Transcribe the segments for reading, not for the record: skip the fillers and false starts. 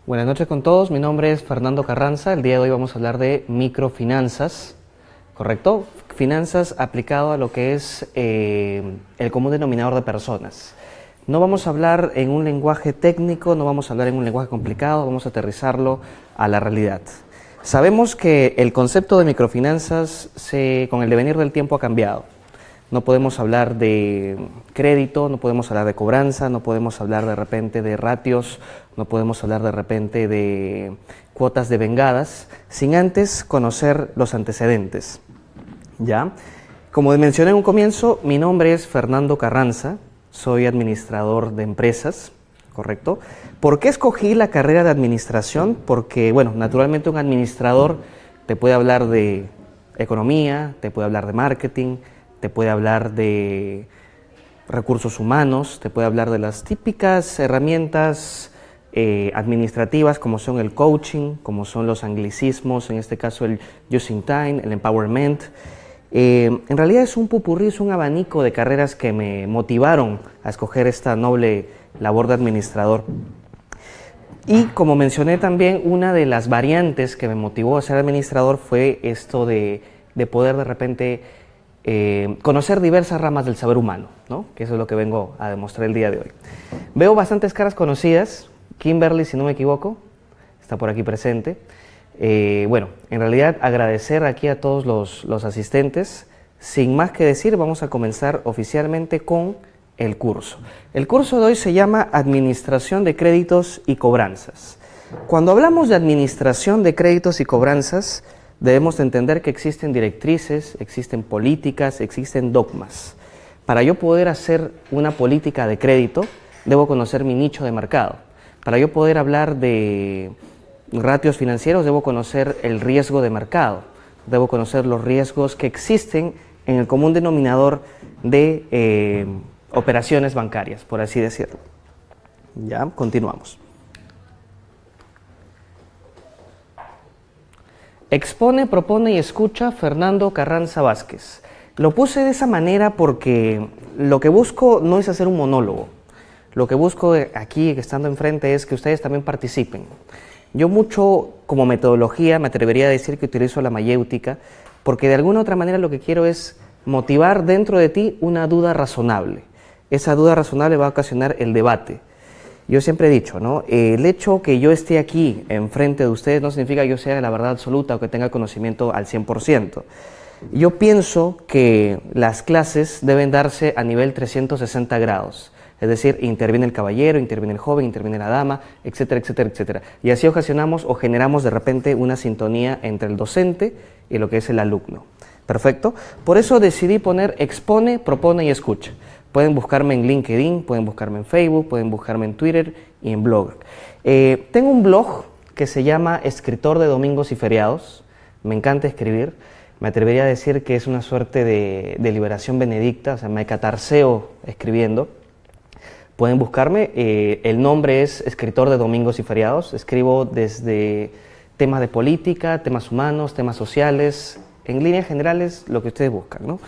Buenas noches con todos, mi nombre es Fernando Carranza. El día de hoy vamos a hablar de microfinanzas, ¿correcto? Finanzas aplicado a lo que es el común denominador de personas. No vamos a hablar en un lenguaje técnico, no vamos a hablar en un lenguaje complicado, vamos a aterrizarlo a la realidad. Sabemos que el concepto de microfinanzas con el devenir del tiempo ha cambiado. No podemos hablar de crédito, no podemos hablar de cobranza, no podemos hablar de repente de ratios, no podemos hablar de repente de cuotas devengadas, sin antes conocer los antecedentes. ¿Ya? Como mencioné en un comienzo, mi nombre es Fernando Carranza, soy administrador de empresas, ¿correcto? ¿Por qué escogí la carrera de administración? Porque, bueno, naturalmente un administrador te puede hablar de economía, te puede hablar de marketing, te puede hablar de recursos humanos, te puede hablar de las típicas herramientas administrativas como son el coaching, como son los anglicismos, en este caso el just in time, el empowerment. En realidad es un popurrí, es un abanico de carreras que me motivaron a escoger esta noble labor de administrador. Y como mencioné también, una de las variantes que me motivó a ser administrador fue esto de poder de repente conocer diversas ramas del saber humano, ¿no? Que eso es lo que vengo a demostrar el día de hoy. Veo bastantes caras conocidas. Kimberly, si no me equivoco, está por aquí presente. Bueno, en realidad agradecer aquí a todos los asistentes. Sin más que decir, vamos a comenzar oficialmente con el curso. El curso de hoy se llama Administración de Créditos y Cobranzas. Cuando hablamos de administración de créditos y cobranzas, debemos entender que existen directrices, existen políticas, existen dogmas. Para yo poder hacer una política de crédito, debo conocer mi nicho de mercado. Para yo poder hablar de ratios financieros, debo conocer el riesgo de mercado. Debo conocer los riesgos que existen en el común denominador de operaciones bancarias, por así decirlo. Ya, continuamos. Expone, propone y escucha Fernando Carranza Vázquez. Lo puse de esa manera porque lo que busco no es hacer un monólogo. Lo que busco aquí, estando enfrente, es que ustedes también participen. Yo mucho, como metodología, me atrevería a decir que utilizo la mayéutica, porque de alguna u otra manera lo que quiero es motivar dentro de ti una duda razonable. Esa duda razonable va a ocasionar el debate. Yo siempre he dicho, ¿no? El hecho que yo esté aquí enfrente de ustedes no significa que yo sea la verdad absoluta o que tenga conocimiento al 100%. Yo pienso que las clases deben darse a nivel 360 grados. Es decir, interviene el caballero, interviene el joven, interviene la dama, etcétera, etcétera, etcétera. Y así ocasionamos o generamos de repente una sintonía entre el docente y lo que es el alumno. ¿Perfecto? Por eso decidí poner expone, propone y escucha. Pueden buscarme en LinkedIn, pueden buscarme en Facebook, pueden buscarme en Twitter y en blog. Tengo un blog que se llama Escritor de Domingos y Feriados. Me encanta escribir. Me atrevería a decir que es una suerte de liberación benedicta, o sea, me catarseo escribiendo. Pueden buscarme, el nombre es Escritor de Domingos y Feriados. Escribo desde temas de política, temas humanos, temas sociales, en líneas generales lo que ustedes buscan, ¿no?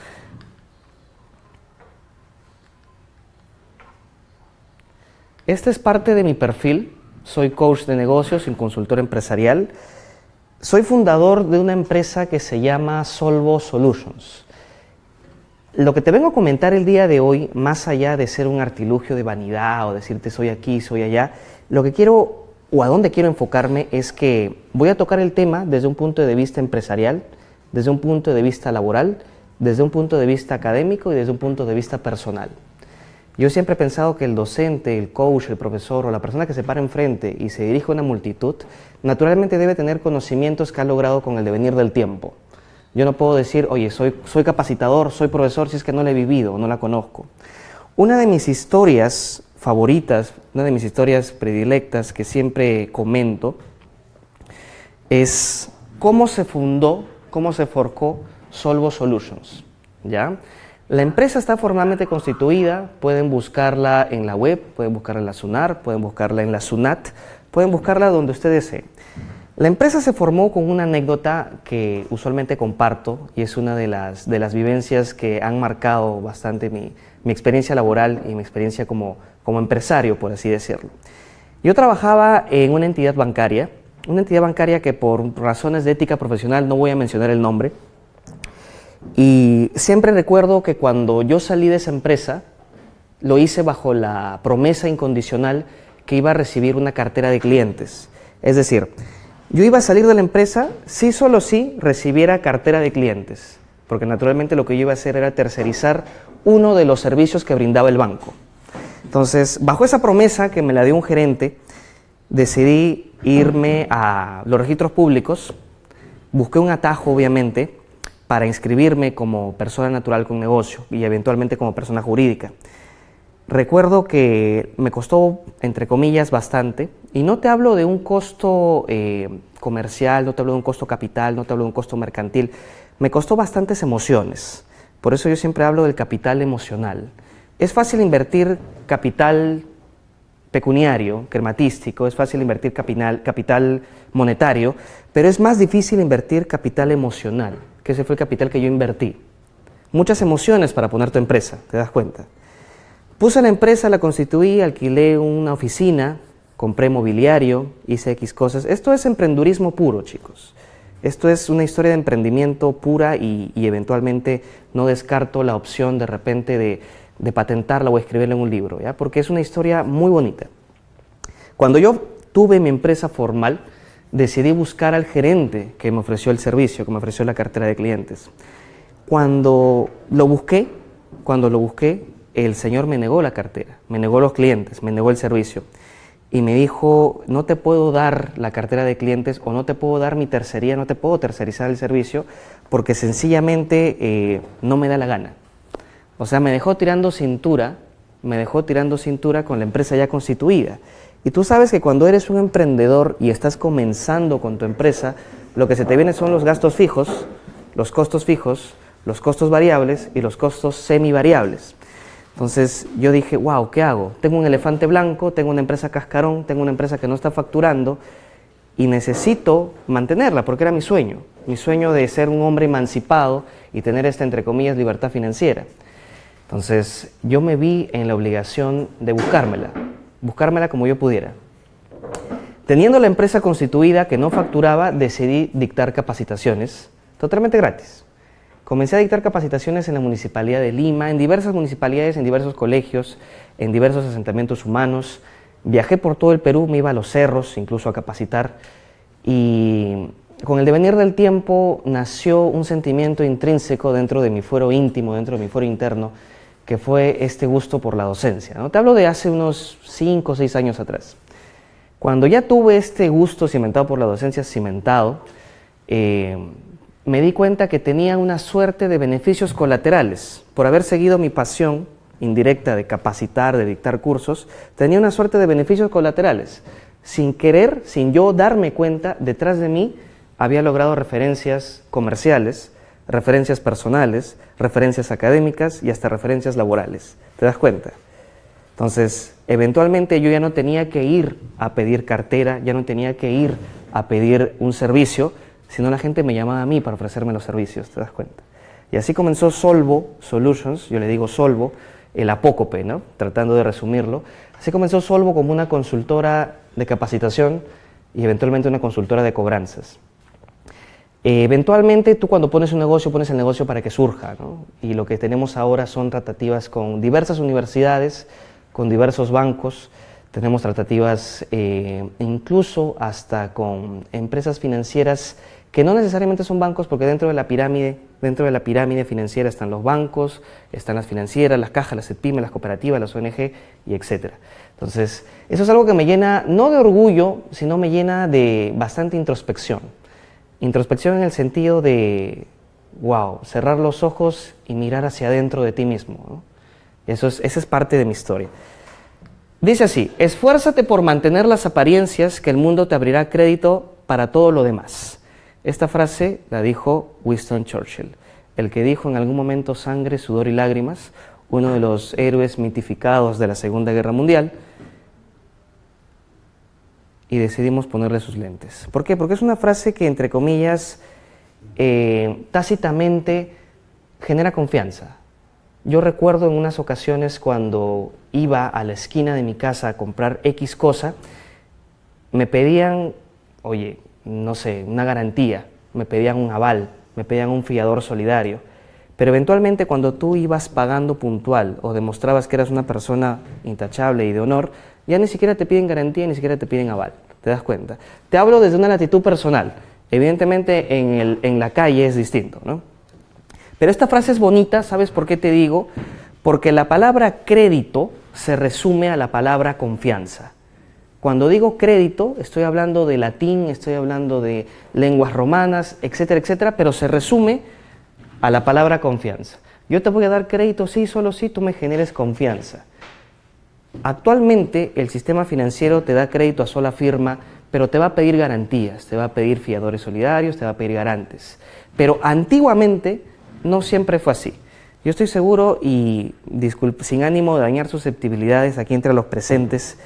Este es parte de mi perfil. Soy coach de negocios y consultor empresarial. Soy fundador de una empresa que se llama Solvo Solutions. Lo que te vengo a comentar el día de hoy, más allá de ser un artilugio de vanidad o decirte soy aquí, soy allá, lo que quiero o a dónde quiero enfocarme es que voy a tocar el tema desde un punto de vista empresarial, desde un punto de vista laboral, desde un punto de vista académico y desde un punto de vista personal. Yo siempre he pensado que el docente, el coach, el profesor o la persona que se para enfrente y se dirige a una multitud, naturalmente debe tener conocimientos que ha logrado con el devenir del tiempo. Yo no puedo decir, oye, soy capacitador, soy profesor, si es que no la he vivido o no la conozco. Una de mis historias favoritas, una de mis historias predilectas que siempre comento, es cómo se fundó, cómo se forjó Solvo Solutions, ¿ya? La empresa está formalmente constituida, pueden buscarla en la web, pueden buscarla en la SUNAR, pueden buscarla en la SUNAT, pueden buscarla donde ustedes deseen. La empresa se formó con una anécdota que usualmente comparto y es una de las vivencias que han marcado bastante mi experiencia laboral y mi experiencia como empresario, por así decirlo. Yo trabajaba en una entidad bancaria que por razones de ética profesional no voy a mencionar el nombre. Y siempre recuerdo que cuando yo salí de esa empresa, lo hice bajo la promesa incondicional que iba a recibir una cartera de clientes. Es decir, yo iba a salir de la empresa si solo si recibiera cartera de clientes, porque naturalmente lo que yo iba a hacer era tercerizar uno de los servicios que brindaba el banco. Entonces, bajo esa promesa que me la dio un gerente, decidí irme a los registros públicos, busqué un atajo obviamente para inscribirme como persona natural con negocio y eventualmente como persona jurídica. Recuerdo que me costó, entre comillas, bastante, y no te hablo de un costo comercial, no te hablo de un costo capital, no te hablo de un costo mercantil, me costó bastantes emociones. Por eso yo siempre hablo del capital emocional. Es fácil invertir capital pecuniario, crematístico, es fácil invertir capital monetario, pero es más difícil invertir capital emocional, que ese fue el capital que yo invertí. Muchas emociones para poner tu empresa, ¿te das cuenta? Puse la empresa, la constituí, alquilé una oficina, compré mobiliario, hice X cosas. Esto es emprendurismo puro, chicos. Esto es una historia de emprendimiento pura y eventualmente no descarto la opción de repente de patentarla o escribirla en un libro, ¿ya? Porque es una historia muy bonita. Cuando yo tuve mi empresa formal, decidí buscar al gerente que me ofreció el servicio, que me ofreció la cartera de clientes. Cuando lo busqué, el señor me negó la cartera, me negó los clientes, me negó el servicio y me dijo: no te puedo dar la cartera de clientes o no te puedo dar mi tercería, no te puedo tercerizar el servicio porque sencillamente no me da la gana. O sea, me dejó tirando cintura con la empresa ya constituida. Y tú sabes que cuando eres un emprendedor y estás comenzando con tu empresa, lo que se te viene son los gastos fijos, los costos fijos, los costos variables y los costos semivariables. Entonces yo dije, wow, ¿qué hago? Tengo un elefante blanco, tengo una empresa cascarón, tengo una empresa que no está facturando y necesito mantenerla porque era mi sueño de ser un hombre emancipado y tener esta, entre comillas, libertad financiera. Entonces yo me vi en la obligación de buscármela como yo pudiera. Teniendo la empresa constituida que no facturaba, decidí dictar capacitaciones totalmente gratis. Comencé a dictar capacitaciones en la Municipalidad de Lima, en diversas municipalidades, en diversos colegios, en diversos asentamientos humanos. Viajé por todo el Perú, me iba a los cerros, incluso a capacitar. Y con el devenir del tiempo nació un sentimiento intrínseco dentro de mi fuero íntimo, dentro de mi fuero interno, que fue este gusto por la docencia, ¿no? Te hablo de hace unos 5 o 6 años atrás. Cuando ya tuve este gusto cimentado por la docencia, me di cuenta que tenía una suerte de beneficios colaterales. Por haber seguido mi pasión indirecta de capacitar, de dictar cursos, tenía una suerte de beneficios colaterales. Sin querer, sin yo darme cuenta, detrás de mí había logrado referencias comerciales, referencias personales, referencias académicas y hasta referencias laborales. ¿Te das cuenta? Entonces, eventualmente yo ya no tenía que ir a pedir cartera, ya no tenía que ir a pedir un servicio, sino la gente me llamaba a mí para ofrecerme los servicios, ¿te das cuenta? Y así comenzó Solvo Solutions, yo le digo Solvo, el apócope, ¿no? Tratando de resumirlo. Así comenzó Solvo como una consultora de capacitación y eventualmente una consultora de cobranzas. Eventualmente tú cuando pones un negocio, pones el negocio para que surja, ¿no? Y lo que tenemos ahora son tratativas con diversas universidades, con diversos bancos, tenemos tratativas incluso hasta con empresas financieras que no necesariamente son bancos, porque dentro de la pirámide financiera están los bancos, están las financieras, las cajas, las EPIME, las cooperativas, las ONG y etcétera. Entonces, eso es algo que me llena no de orgullo, sino me llena de bastante introspección. Introspección en el sentido de, wow, cerrar los ojos y mirar hacia adentro de ti mismo, ¿no? Esa es parte de mi historia. Dice así: esfuérzate por mantener las apariencias, que el mundo te abrirá crédito para todo lo demás. Esta frase la dijo Winston Churchill, el que dijo en algún momento sangre, sudor y lágrimas, uno de los héroes mitificados de la Segunda Guerra Mundial, y decidimos ponerle sus lentes. ¿Por qué? Porque es una frase que, entre comillas, tácitamente genera confianza. Yo recuerdo en unas ocasiones cuando iba a la esquina de mi casa a comprar X cosa me pedían, oye, no sé, una garantía, me pedían un aval, me pedían un fiador solidario. Pero eventualmente cuando tú ibas pagando puntual o demostrabas que eras una persona intachable y de honor, ya ni siquiera te piden garantía, ni siquiera te piden aval, ¿te das cuenta? Te hablo desde una latitud personal. Evidentemente en la calle es distinto, ¿no? Pero esta frase es bonita, ¿sabes por qué te digo? Porque la palabra crédito se resume a la palabra confianza. Cuando digo crédito, estoy hablando de latín, estoy hablando de lenguas romanas, etcétera, etcétera, pero se resume a la palabra confianza. Yo te voy a dar crédito, sí, solo si tú me generes confianza. Actualmente el sistema financiero te da crédito a sola firma, pero te va a pedir garantías, te va a pedir fiadores solidarios, te va a pedir garantes. Pero antiguamente no siempre fue así. Yo estoy seguro, y sin ánimo de dañar susceptibilidades aquí entre los presentes,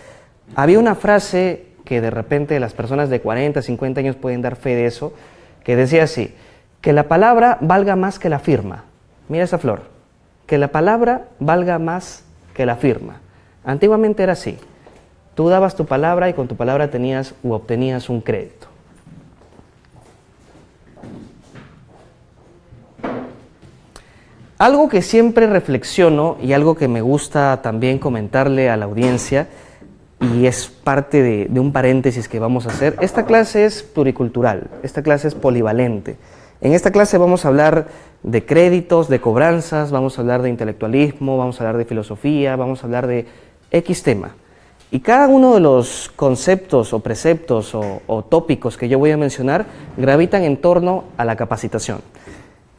había una frase que de repente las personas de 40, 50 años pueden dar fe de eso, que decía así: que la palabra valga más que la firma. Mira esa flor. Que la palabra valga más que la firma. Antiguamente era así. Tú dabas tu palabra y con tu palabra tenías u obtenías un crédito. Algo que siempre reflexiono y algo que me gusta también comentarle a la audiencia, y es parte de un paréntesis que vamos a hacer, esta clase es pluricultural, esta clase es polivalente. En esta clase vamos a hablar de créditos, de cobranzas, vamos a hablar de intelectualismo, vamos a hablar de filosofía, vamos a hablar de X tema. Y cada uno de los conceptos o preceptos o tópicos que yo voy a mencionar gravitan en torno a la capacitación.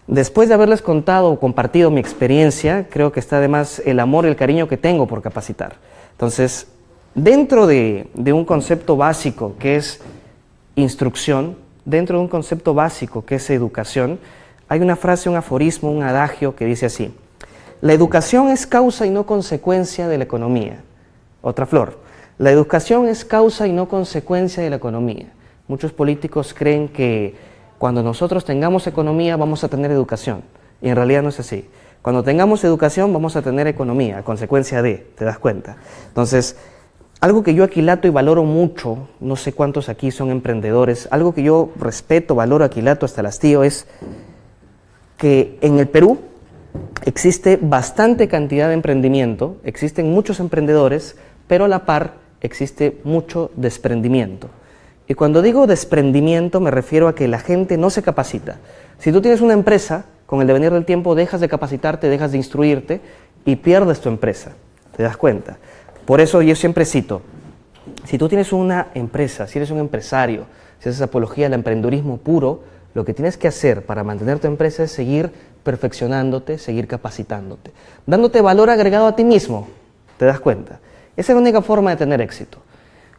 Después de haberles contado o compartido mi experiencia, creo que está además el amor y el cariño que tengo por capacitar. Entonces, dentro de un concepto básico que es instrucción, dentro de un concepto básico que es educación, hay una frase, un aforismo, un adagio que dice así: la educación es causa y no consecuencia de la economía. Otra flor: la educación es causa y no consecuencia de la economía. Muchos políticos creen que cuando nosotros tengamos economía vamos a tener educación, y en realidad no es así. Cuando tengamos educación vamos a tener economía, a consecuencia de, ¿te das cuenta? Entonces, algo que yo aquilato y valoro mucho, no sé cuántos aquí son emprendedores, algo que yo respeto, valoro, aquilato hasta el hastío, es que en el Perú existe bastante cantidad de emprendimiento, existen muchos emprendedores, pero a la par existe mucho desprendimiento. Y cuando digo desprendimiento me refiero a que la gente no se capacita. Si tú tienes una empresa, con el devenir del tiempo dejas de capacitarte, dejas de instruirte y pierdes tu empresa, ¿te das cuenta? Por eso yo siempre cito, si tú tienes una empresa, si eres un empresario, si haces apología al emprendedurismo puro, lo que tienes que hacer para mantener tu empresa es seguir perfeccionándote, seguir capacitándote, dándote valor agregado a ti mismo, ¿te das cuenta? Esa es la única forma de tener éxito.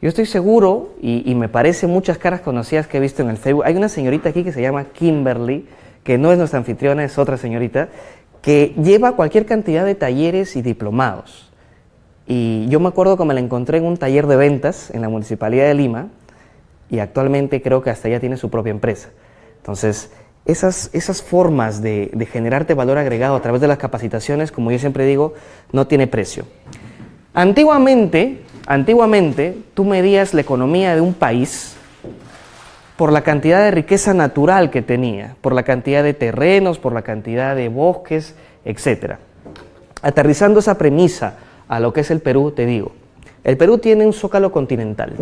Yo estoy seguro, y me parece muchas caras conocidas que he visto en el Facebook, hay una señorita aquí que se llama Kimberly, que no es nuestra anfitriona, es otra señorita, que lleva cualquier cantidad de talleres y diplomados. Y yo me acuerdo que me la encontré en un taller de ventas en la Municipalidad de Lima, y actualmente creo que hasta ella tiene su propia empresa. Entonces, esas formas de generarte valor agregado a través de las capacitaciones, como yo siempre digo, no tiene precio. Antiguamente, tú medías la economía de un país por la cantidad de riqueza natural que tenía, por la cantidad de terrenos, por la cantidad de bosques, etc. Aterrizando esa premisa a lo que es el Perú, te digo, el Perú tiene un zócalo continental.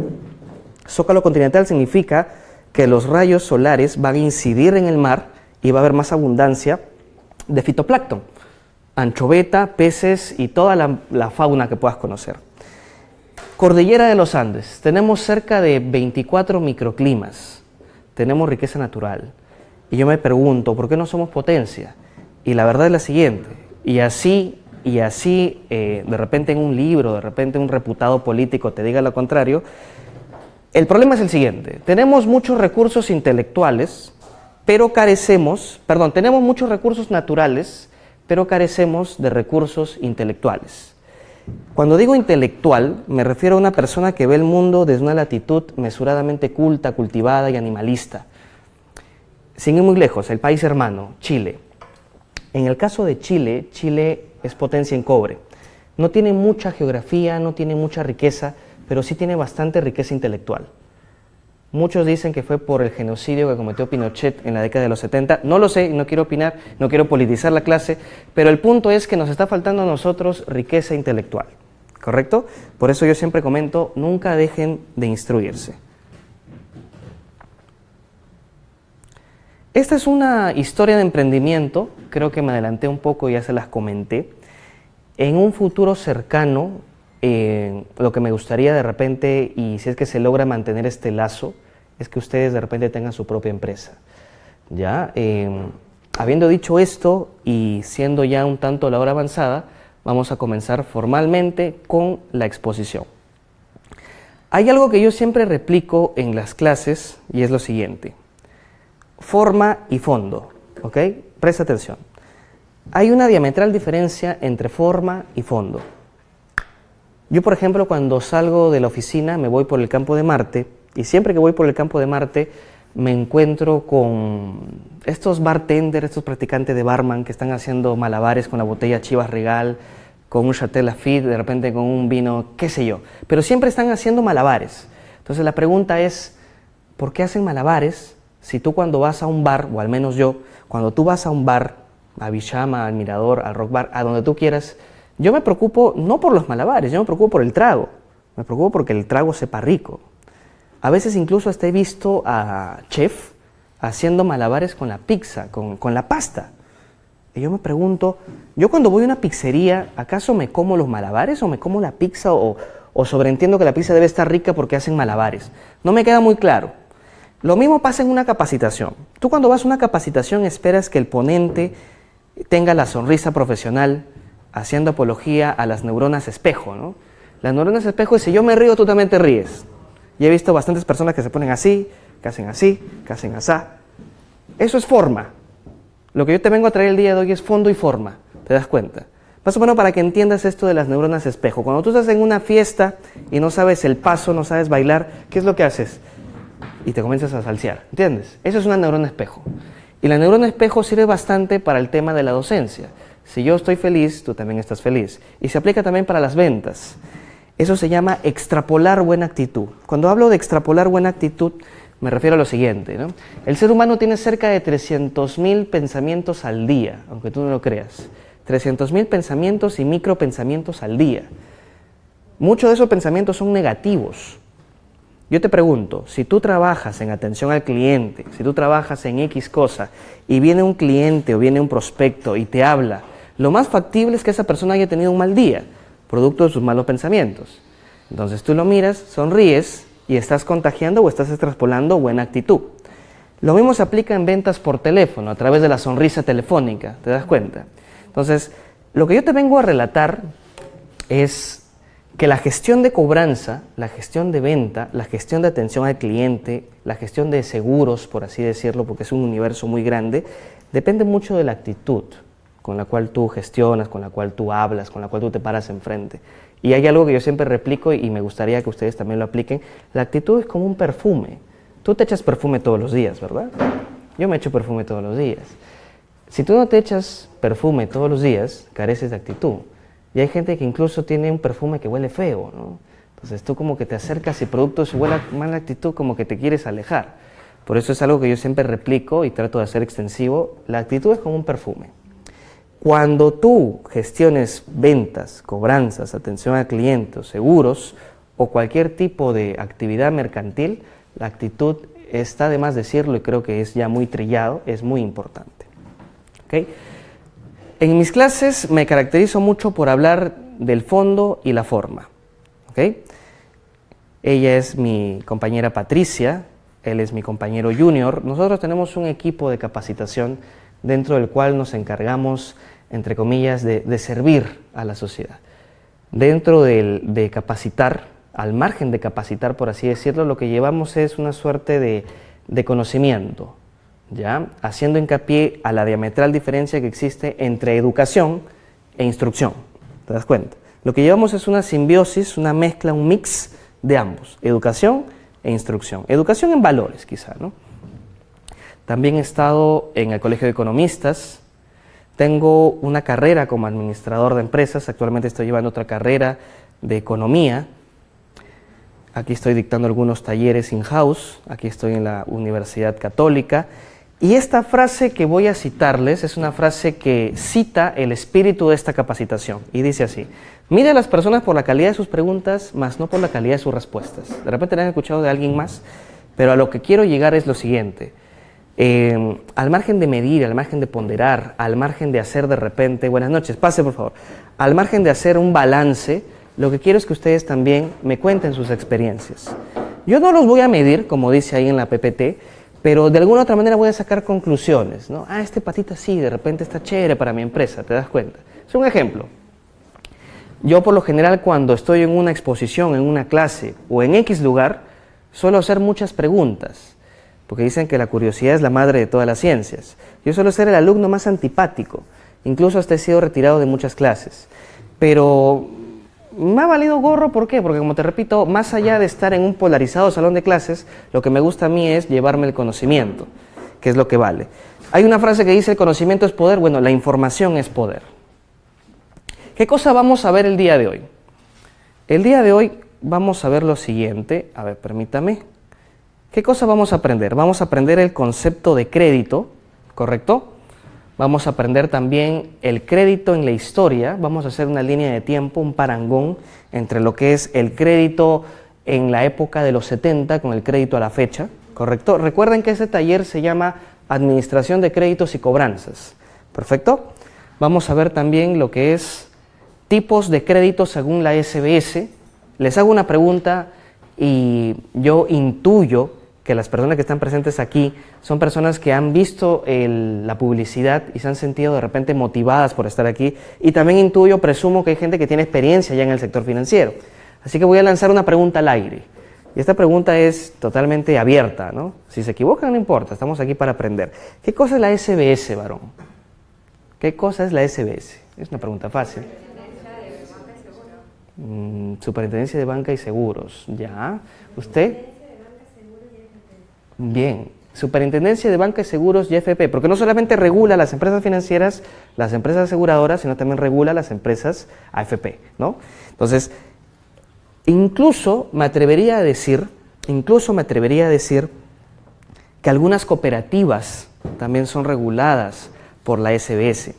Zócalo continental significa que los rayos solares van a incidir en el mar y va a haber más abundancia de fitoplancton, anchoveta, peces y toda la fauna que puedas conocer. Cordillera de los Andes, tenemos cerca de 24 microclimas, tenemos riqueza natural. Y yo me pregunto, ¿por qué no somos potencia? Y la verdad es la siguiente, y así de repente en un libro, de repente un reputado político te diga lo contrario, el problema es el siguiente: tenemos muchos recursos intelectuales, pero tenemos muchos recursos naturales, pero carecemos de recursos intelectuales. Cuando digo intelectual, me refiero a una persona que ve el mundo desde una latitud mesuradamente culta, cultivada y animalista. Sin ir muy lejos, el país hermano, Chile. En el caso de Chile, Chile es potencia en cobre. No tiene mucha geografía, no tiene mucha riqueza, pero sí tiene bastante riqueza intelectual. Muchos dicen que fue por el genocidio que cometió Pinochet en la década de los 70. No lo sé, no quiero opinar, no quiero politizar la clase, pero el punto es que nos está faltando a nosotros riqueza intelectual, ¿correcto? Por eso yo siempre comento, nunca dejen de instruirse. Esta es una historia de emprendimiento, creo que me adelanté un poco y ya se las comenté. En un futuro cercano, lo que me gustaría de repente, y si es que se logra mantener este lazo, es que ustedes de repente tengan su propia empresa. ¿Ya? Habiendo dicho esto y siendo ya un tanto la hora avanzada, vamos a comenzar formalmente con la exposición. Hay algo que yo siempre replico en las clases y es lo siguiente. Forma y fondo, ¿ok? Presta atención. Hay una diametral diferencia entre forma y fondo. Yo, por ejemplo, cuando salgo de la oficina me voy por el campo de Marte y siempre que voy por el campo de Marte me encuentro con estos bartenders, estos practicantes de barman que están haciendo malabares con la botella Chivas Regal, con un Chateau Lafite, de repente con un vino, qué sé yo. Pero siempre están haciendo malabares. Entonces la pregunta es, ¿por qué hacen malabares? Si tú cuando vas a un bar, o al menos yo, cuando tú vas a un bar, a Bichama, al Mirador, al Rock Bar, a donde tú quieras, yo me preocupo no por los malabares, yo me preocupo por el trago. Me preocupo porque el trago sepa rico. A veces incluso hasta he visto a chef haciendo malabares con la pizza, con la pasta. Y yo me pregunto, yo cuando voy a una pizzería, ¿acaso me como los malabares o me como la pizza o sobreentiendo que la pizza debe estar rica porque hacen malabares? No me queda muy claro. Lo mismo pasa en una capacitación. Tú cuando vas a una capacitación esperas que el ponente tenga la sonrisa profesional haciendo apología a las neuronas espejo, ¿no? Las neuronas espejo es si yo me río, tú también te ríes. Y he visto bastantes personas que se ponen así, que hacen así, que hacen asá. Eso es forma. Lo que yo te vengo a traer el día de hoy es fondo y forma, ¿te das cuenta? Más o menos para que entiendas esto de las neuronas espejo. Cuando tú estás en una fiesta y no sabes el paso, no sabes bailar, ¿qué es lo que haces? Y te comienzas a salsear, ¿entiendes? Eso es una neurona espejo. Y la neurona espejo sirve bastante para el tema de la docencia. Si yo estoy feliz, tú también estás feliz. Y se aplica también para las ventas. Eso se llama extrapolar buena actitud. Cuando hablo de extrapolar buena actitud, me refiero a lo siguiente, ¿no? El ser humano tiene cerca de 300.000 pensamientos al día, aunque tú no lo creas. 300.000 pensamientos y micropensamientos al día. Muchos de esos pensamientos son negativos. Yo te pregunto, si tú trabajas en atención al cliente, si tú trabajas en X cosa y viene un cliente o viene un prospecto y te habla, lo más factible es que esa persona haya tenido un mal día, producto de sus malos pensamientos. Entonces tú lo miras, sonríes y estás contagiando o estás extrapolando buena actitud. Lo mismo se aplica en ventas por teléfono, a través de la sonrisa telefónica, ¿te das cuenta? Entonces, lo que yo te vengo a relatar es que la gestión de cobranza, la gestión de venta, la gestión de atención al cliente, la gestión de seguros, por así decirlo, porque es un universo muy grande, depende mucho de la actitud con la cual tú gestionas, con la cual tú hablas, con la cual tú te paras enfrente. Y hay algo que yo siempre replico y me gustaría que ustedes también lo apliquen. La actitud es como un perfume. Tú te echas perfume todos los días, ¿verdad? Yo me echo perfume todos los días. Si tú no te echas perfume todos los días, careces de actitud. Y hay gente que incluso tiene un perfume que huele feo, ¿no? Entonces tú como que te acercas y producto de su mala actitud como que te quieres alejar. Por eso es algo que yo siempre replico y trato de hacer extensivo. La actitud es como un perfume. Cuando tú gestiones ventas, cobranzas, atención al cliente, seguros o cualquier tipo de actividad mercantil, la actitud está de más decirlo y creo que es ya muy trillado, es muy importante. ¿Okay? En mis clases me caracterizo mucho por hablar del fondo y la forma. ¿Okay? Ella es mi compañera Patricia, él es mi compañero Junior. Nosotros tenemos un equipo de capacitación dentro del cual nos encargamos, entre comillas, de servir a la sociedad. Dentro de capacitar, al margen de capacitar, por así decirlo, lo que llevamos es una suerte de conocimiento, ¿ya? Haciendo hincapié a la diametral diferencia que existe entre educación e instrucción. ¿Te das cuenta? Lo que llevamos es una simbiosis, una mezcla, un mix de ambos, educación e instrucción. Educación en valores, quizá, ¿no? También he estado en el Colegio de Economistas, tengo una carrera como administrador de empresas, actualmente estoy llevando otra carrera de economía. Aquí estoy dictando algunos talleres in-house, aquí estoy en la Universidad Católica. Y esta frase que voy a citarles es una frase que cita el espíritu de esta capacitación. Y dice así: mire a las personas por la calidad de sus preguntas, más no por la calidad de sus respuestas. De repente la han escuchado de alguien más, pero a lo que quiero llegar es lo siguiente. Al margen de medir, al margen de ponderar, al margen de hacer de repente, buenas noches, pase por favor, al margen de hacer un balance, lo que quiero es que ustedes también me cuenten sus experiencias. Yo no los voy a medir, como dice ahí en la PPT, pero de alguna otra manera voy a sacar conclusiones, ¿no? Ah, este patito sí, de repente está chévere para mi empresa, ¿te das cuenta? Es un ejemplo. Yo por lo general cuando estoy en una exposición, en una clase o en X lugar, suelo hacer muchas preguntas, porque dicen que la curiosidad es la madre de todas las ciencias. Yo suelo ser el alumno más antipático, incluso hasta he sido retirado de muchas clases, pero me ha valido gorro. ¿Por qué? Porque como te repito, más allá de estar en un polarizado salón de clases, lo que me gusta a mí es llevarme el conocimiento, que es lo que vale. Hay una frase que dice: el conocimiento es poder. Bueno, la información es poder. ¿Qué cosa vamos a ver el día de hoy? El día de hoy vamos a ver lo siguiente. A ver, permítame. ¿Qué cosa vamos a aprender? Vamos a aprender el concepto de crédito, ¿correcto? Vamos a aprender también el crédito en la historia. Vamos a hacer una línea de tiempo, un parangón entre lo que es el crédito en la época de los 70 con el crédito a la fecha, ¿correcto? Recuerden que ese taller se llama Administración de Créditos y Cobranzas, ¿perfecto? Vamos a ver también lo que es tipos de créditos según la SBS. Les hago una pregunta y yo intuyo que las personas que están presentes aquí son personas que han visto la publicidad y se han sentido de repente motivadas por estar aquí, y también intuyo, presumo que hay gente que tiene experiencia ya en el sector financiero. Así que voy a lanzar una pregunta al aire, y esta pregunta es totalmente abierta, ¿no? Si se equivocan no importa, estamos aquí para aprender. ¿Qué cosa es la SBS, varón? ¿Qué cosa es la SBS? Es una pregunta fácil. Superintendencia de Banca y Seguros, ¿ya? ¿Usted? Bien, Superintendencia de Banca y Seguros y FP, porque no solamente regula las empresas financieras, las empresas aseguradoras, sino también regula las empresas AFP, ¿no? Entonces, incluso me atrevería a decir que algunas cooperativas también son reguladas por la SBS.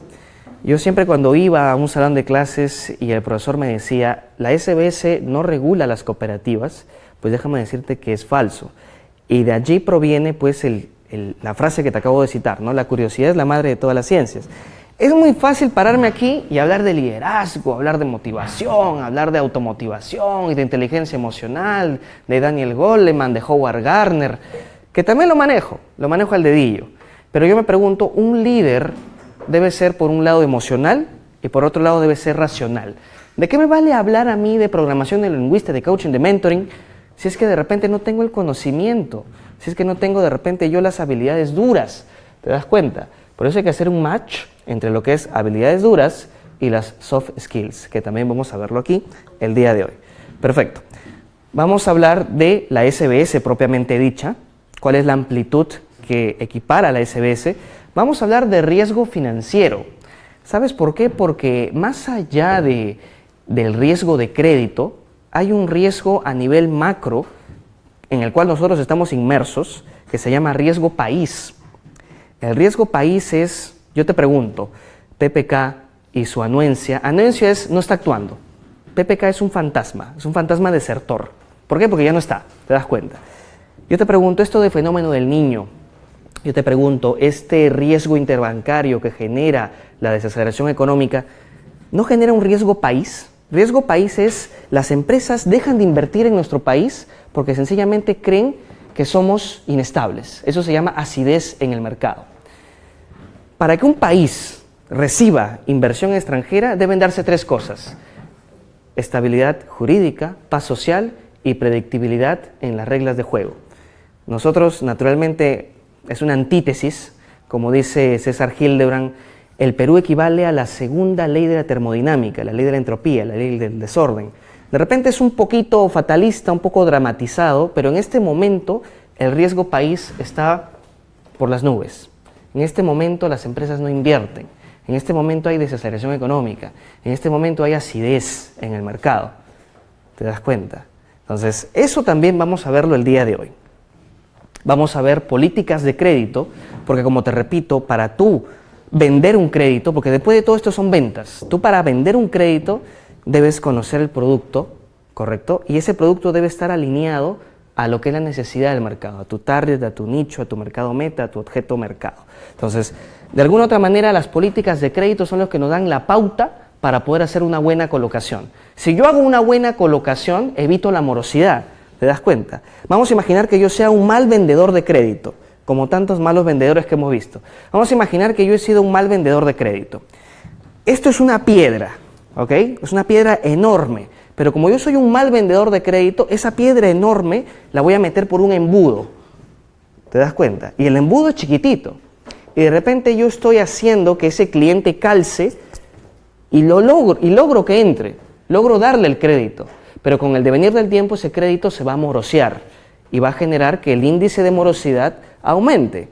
Yo siempre cuando iba a un salón de clases y el profesor me decía: la SBS no regula las cooperativas, pues déjame decirte que es falso. Y de allí proviene pues la frase que te acabo de citar, ¿no? La curiosidad es la madre de todas las ciencias. Es muy fácil pararme aquí y hablar de liderazgo, hablar de motivación, hablar de automotivación y de inteligencia emocional, de Daniel Goleman, de Howard Gardner, que también lo manejo al dedillo. Pero yo me pregunto, un líder debe ser por un lado emocional y por otro lado debe ser racional. ¿De qué me vale hablar a mí de programación neurolingüística, de coaching, de mentoring, si es que de repente no tengo el conocimiento, si es que no tengo de repente yo las habilidades duras? ¿Te das cuenta? Por eso hay que hacer un match entre lo que es habilidades duras y las soft skills, que también vamos a verlo aquí el día de hoy. Perfecto. Vamos a hablar de la SBS propiamente dicha, cuál es la amplitud que equipara a la SBS. Vamos a hablar de riesgo financiero. ¿Sabes por qué? Porque más allá del riesgo de crédito, hay un riesgo a nivel macro en el cual nosotros estamos inmersos, que se llama riesgo país. El riesgo país es, yo te pregunto, PPK y su anuencia. Anuencia es no está actuando. PPK es un fantasma desertor. ¿Por qué? Porque ya no está, te das cuenta. Yo te pregunto, esto de fenómeno del niño, yo te pregunto, este riesgo interbancario que genera la desaceleración económica, ¿no genera un riesgo país? Riesgo país es, las empresas dejan de invertir en nuestro país porque sencillamente creen que somos inestables. Eso se llama acidez en el mercado. Para que un país reciba inversión extranjera deben darse tres cosas: estabilidad jurídica, paz social y predictibilidad en las reglas de juego. Nosotros, naturalmente, es una antítesis, como dice César Hildebrand, el Perú equivale a la segunda ley de la termodinámica, la ley de la entropía, la ley del desorden. De repente es un poquito fatalista, un poco dramatizado, pero en este momento el riesgo país está por las nubes. En este momento las empresas no invierten, en este momento hay desaceleración económica, en este momento hay acidez en el mercado. ¿Te das cuenta? Entonces, eso también vamos a verlo el día de hoy. Vamos a ver políticas de crédito, porque como te repito, para tú vender un crédito, porque después de todo esto son ventas, tú para vender un crédito debes conocer el producto, ¿correcto? Y ese producto debe estar alineado a lo que es la necesidad del mercado, a tu target, a tu nicho, a tu mercado meta, a tu objeto mercado. Entonces, de alguna u otra manera, las políticas de crédito son los que nos dan la pauta para poder hacer una buena colocación. Si yo hago una buena colocación, evito la morosidad. ¿Te das cuenta? Vamos a imaginar que yo sea un mal vendedor de crédito, como tantos malos vendedores que hemos visto. Vamos a imaginar que yo he sido un mal vendedor de crédito. Esto es una piedra, ¿ok? Es una piedra enorme, pero como yo soy un mal vendedor de crédito, esa piedra enorme la voy a meter por un embudo. ¿Te das cuenta? Y el embudo es chiquitito. Y de repente yo estoy haciendo que ese cliente calce y logro que entre, logro darle el crédito. Pero con el devenir del tiempo ese crédito se va a morosear y va a generar que el índice de morosidad aumente.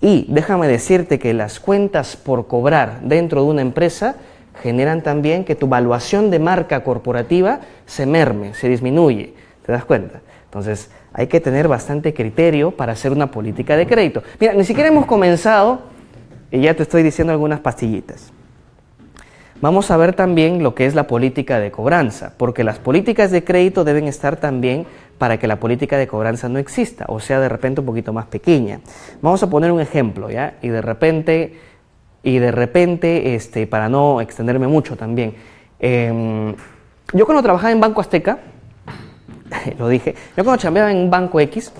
Y déjame decirte que las cuentas por cobrar dentro de una empresa generan también que tu valuación de marca corporativa se merme, se disminuye. ¿Te das cuenta? Entonces hay que tener bastante criterio para hacer una política de crédito. Mira, ni siquiera hemos comenzado y ya te estoy diciendo algunas pastillitas. Vamos a ver también lo que es la política de cobranza, porque las políticas de crédito deben estar también para que la política de cobranza no exista, o sea, de repente un poquito más pequeña. Vamos a poner un ejemplo, ¿ya? Y de repente, para no extenderme mucho también, yo cuando trabajaba en Banco Azteca, lo dije, yo cuando chambeaba en Banco X,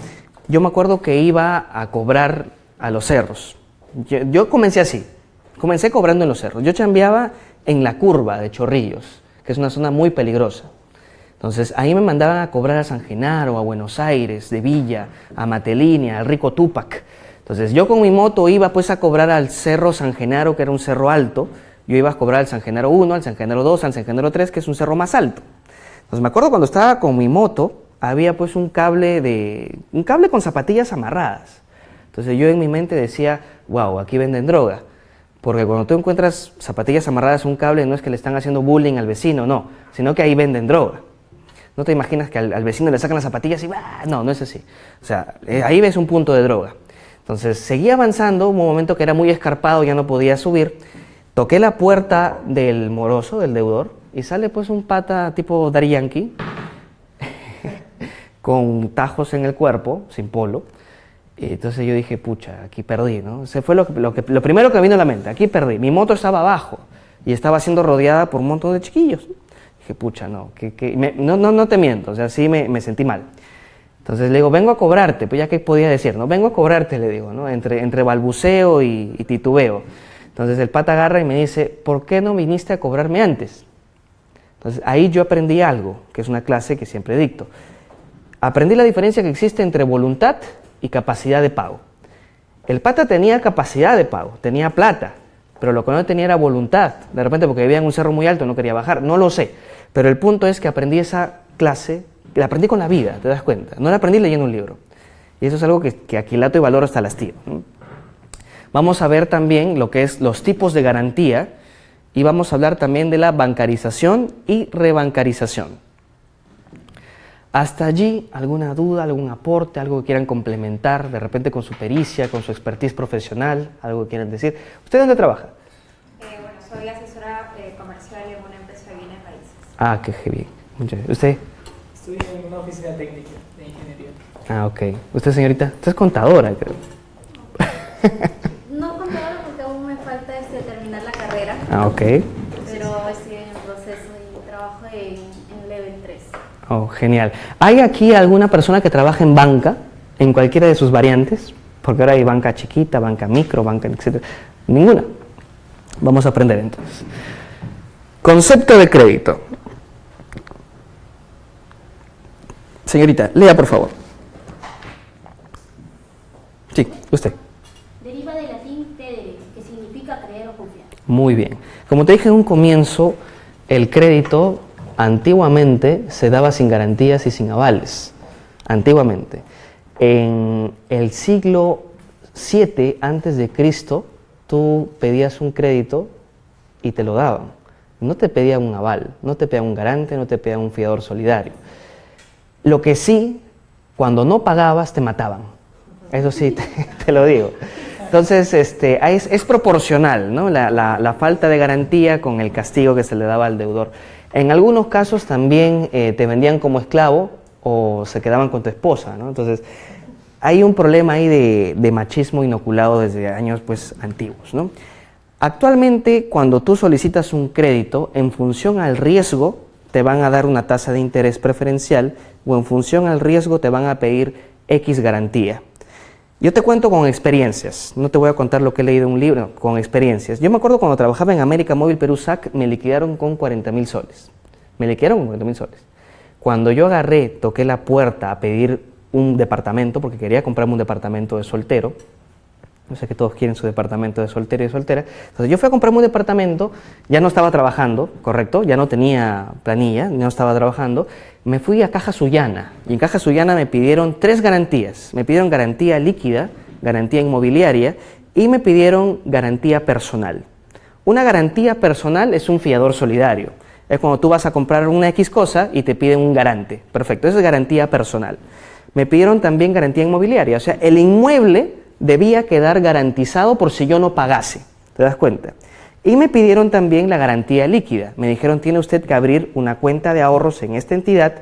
yo me acuerdo que iba a cobrar a los cerros. Yo comencé así, comencé cobrando en los cerros. Yo chambeaba en la curva de Chorrillos, que es una zona muy peligrosa. Entonces ahí me mandaban a cobrar a San Genaro, a Buenos Aires, de Villa, a Matelini, al Rico Túpac. Entonces yo con mi moto iba pues a cobrar al cerro San Genaro, que era un cerro alto. Yo iba a cobrar al San Genaro 1, al San Genaro 2, al San Genaro 3, que es un cerro más alto. Entonces me acuerdo cuando estaba con mi moto, había pues un cable con zapatillas amarradas. Entonces yo en mi mente decía, wow, aquí venden droga. Porque cuando tú encuentras zapatillas amarradas a un cable, no es que le están haciendo bullying al vecino, no, sino que ahí venden droga. No te imaginas que al vecino le sacan las zapatillas y ¡bah! No, no es así. O sea, ahí ves un punto de droga. Entonces seguí avanzando, un momento que era muy escarpado, ya no podía subir. Toqué la puerta del moroso, del deudor, y sale pues un pata tipo Daddy Yankee, con tajos en el cuerpo, sin polo. Y entonces yo dije, pucha, aquí perdí, ¿no? Ese fue lo primero que me vino a la mente, aquí perdí. Mi moto estaba abajo y estaba siendo rodeada por un montón de chiquillos. Dije, pucha, no, no te miento, o sea, sí me sentí mal. Entonces le digo, vengo a cobrarte, pues ya que podía decir, ¿no? Vengo a cobrarte, le digo, ¿no? Entre balbuceo y titubeo. Entonces el pata agarra y me dice, ¿por qué no viniste a cobrarme antes? Entonces ahí yo aprendí algo, que es una clase que siempre dicto. Aprendí la diferencia que existe entre voluntad y capacidad de pago. El pata tenía capacidad de pago, tenía plata, pero lo que no tenía era voluntad. De repente porque vivía en un cerro muy alto no quería bajar, no lo sé. Pero el punto es que aprendí esa clase, la aprendí con la vida, ¿te das cuenta? No la aprendí leyendo un libro. Y eso es algo que aquilato y valoro hasta el hastío. Vamos a ver también lo que es los tipos de garantía y vamos a hablar también de la bancarización y rebancarización. Hasta allí, ¿alguna duda, algún aporte, algo que quieran complementar de repente con su pericia, con su expertise profesional, algo que quieran decir? ¿Usted dónde trabaja? Bueno, soy asesora comercial en una empresa de bienes raíces. Ah, qué bien. ¿Usted? Estoy en una oficina técnica de ingeniería. Ah, ok. ¿Usted, señorita? Usted es contadora, creo. No contadora porque aún me falta terminar la carrera. Ah, ok. Pero estoy en el proceso y trabajo en Level 3. Oh, genial. ¿Hay aquí alguna persona que trabaja en banca, en cualquiera de sus variantes? Porque ahora hay banca chiquita, banca micro, banca, etc. Ninguna. Vamos a aprender entonces. Concepto de crédito. Señorita, lea por favor. Sí, usted. Deriva del latín credere, que significa creer o confiar. Muy bien. Como te dije en un comienzo, el crédito antiguamente se daba sin garantías y sin avales. Antiguamente. En el siglo VII a.C., tú pedías un crédito y te lo daban. No te pedían un aval, no te pedían un garante, no te pedían un fiador solidario. Lo que sí, cuando no pagabas te mataban. Eso sí, te lo digo. Entonces, es proporcional, ¿no? La falta de garantía con el castigo que se le daba al deudor. En algunos casos también te vendían como esclavo o se quedaban con tu esposa, ¿no? Entonces, hay un problema ahí de machismo inoculado desde años pues, antiguos, ¿no? Actualmente, cuando tú solicitas un crédito, en función al riesgo, te van a dar una tasa de interés preferencial o en función al riesgo te van a pedir X garantía. Yo te cuento con experiencias, no te voy a contar lo que he leído en un libro, con experiencias. Yo me acuerdo cuando trabajaba en América Móvil Perú SAC, me liquidaron con 40.000 soles. Me liquidaron con 40.000 soles. Cuando yo toqué la puerta a pedir un departamento, porque quería comprarme un departamento de soltero, yo sé que todos quieren su departamento de soltero y de soltera, entonces yo fui a comprarme un departamento, ya no estaba trabajando, ¿correcto? Ya no tenía planilla, no estaba trabajando, me fui a Caja Sullana, y en Caja Sullana me pidieron 3 garantías, me pidieron garantía líquida, garantía inmobiliaria, y me pidieron garantía personal. Una garantía personal es un fiador solidario, es cuando tú vas a comprar una X cosa y te piden un garante, perfecto, eso es garantía personal. Me pidieron también garantía inmobiliaria, o sea, el inmueble debía quedar garantizado por si yo no pagase, ¿te das cuenta? Y me pidieron también la garantía líquida, me dijeron tiene usted que abrir una cuenta de ahorros en esta entidad,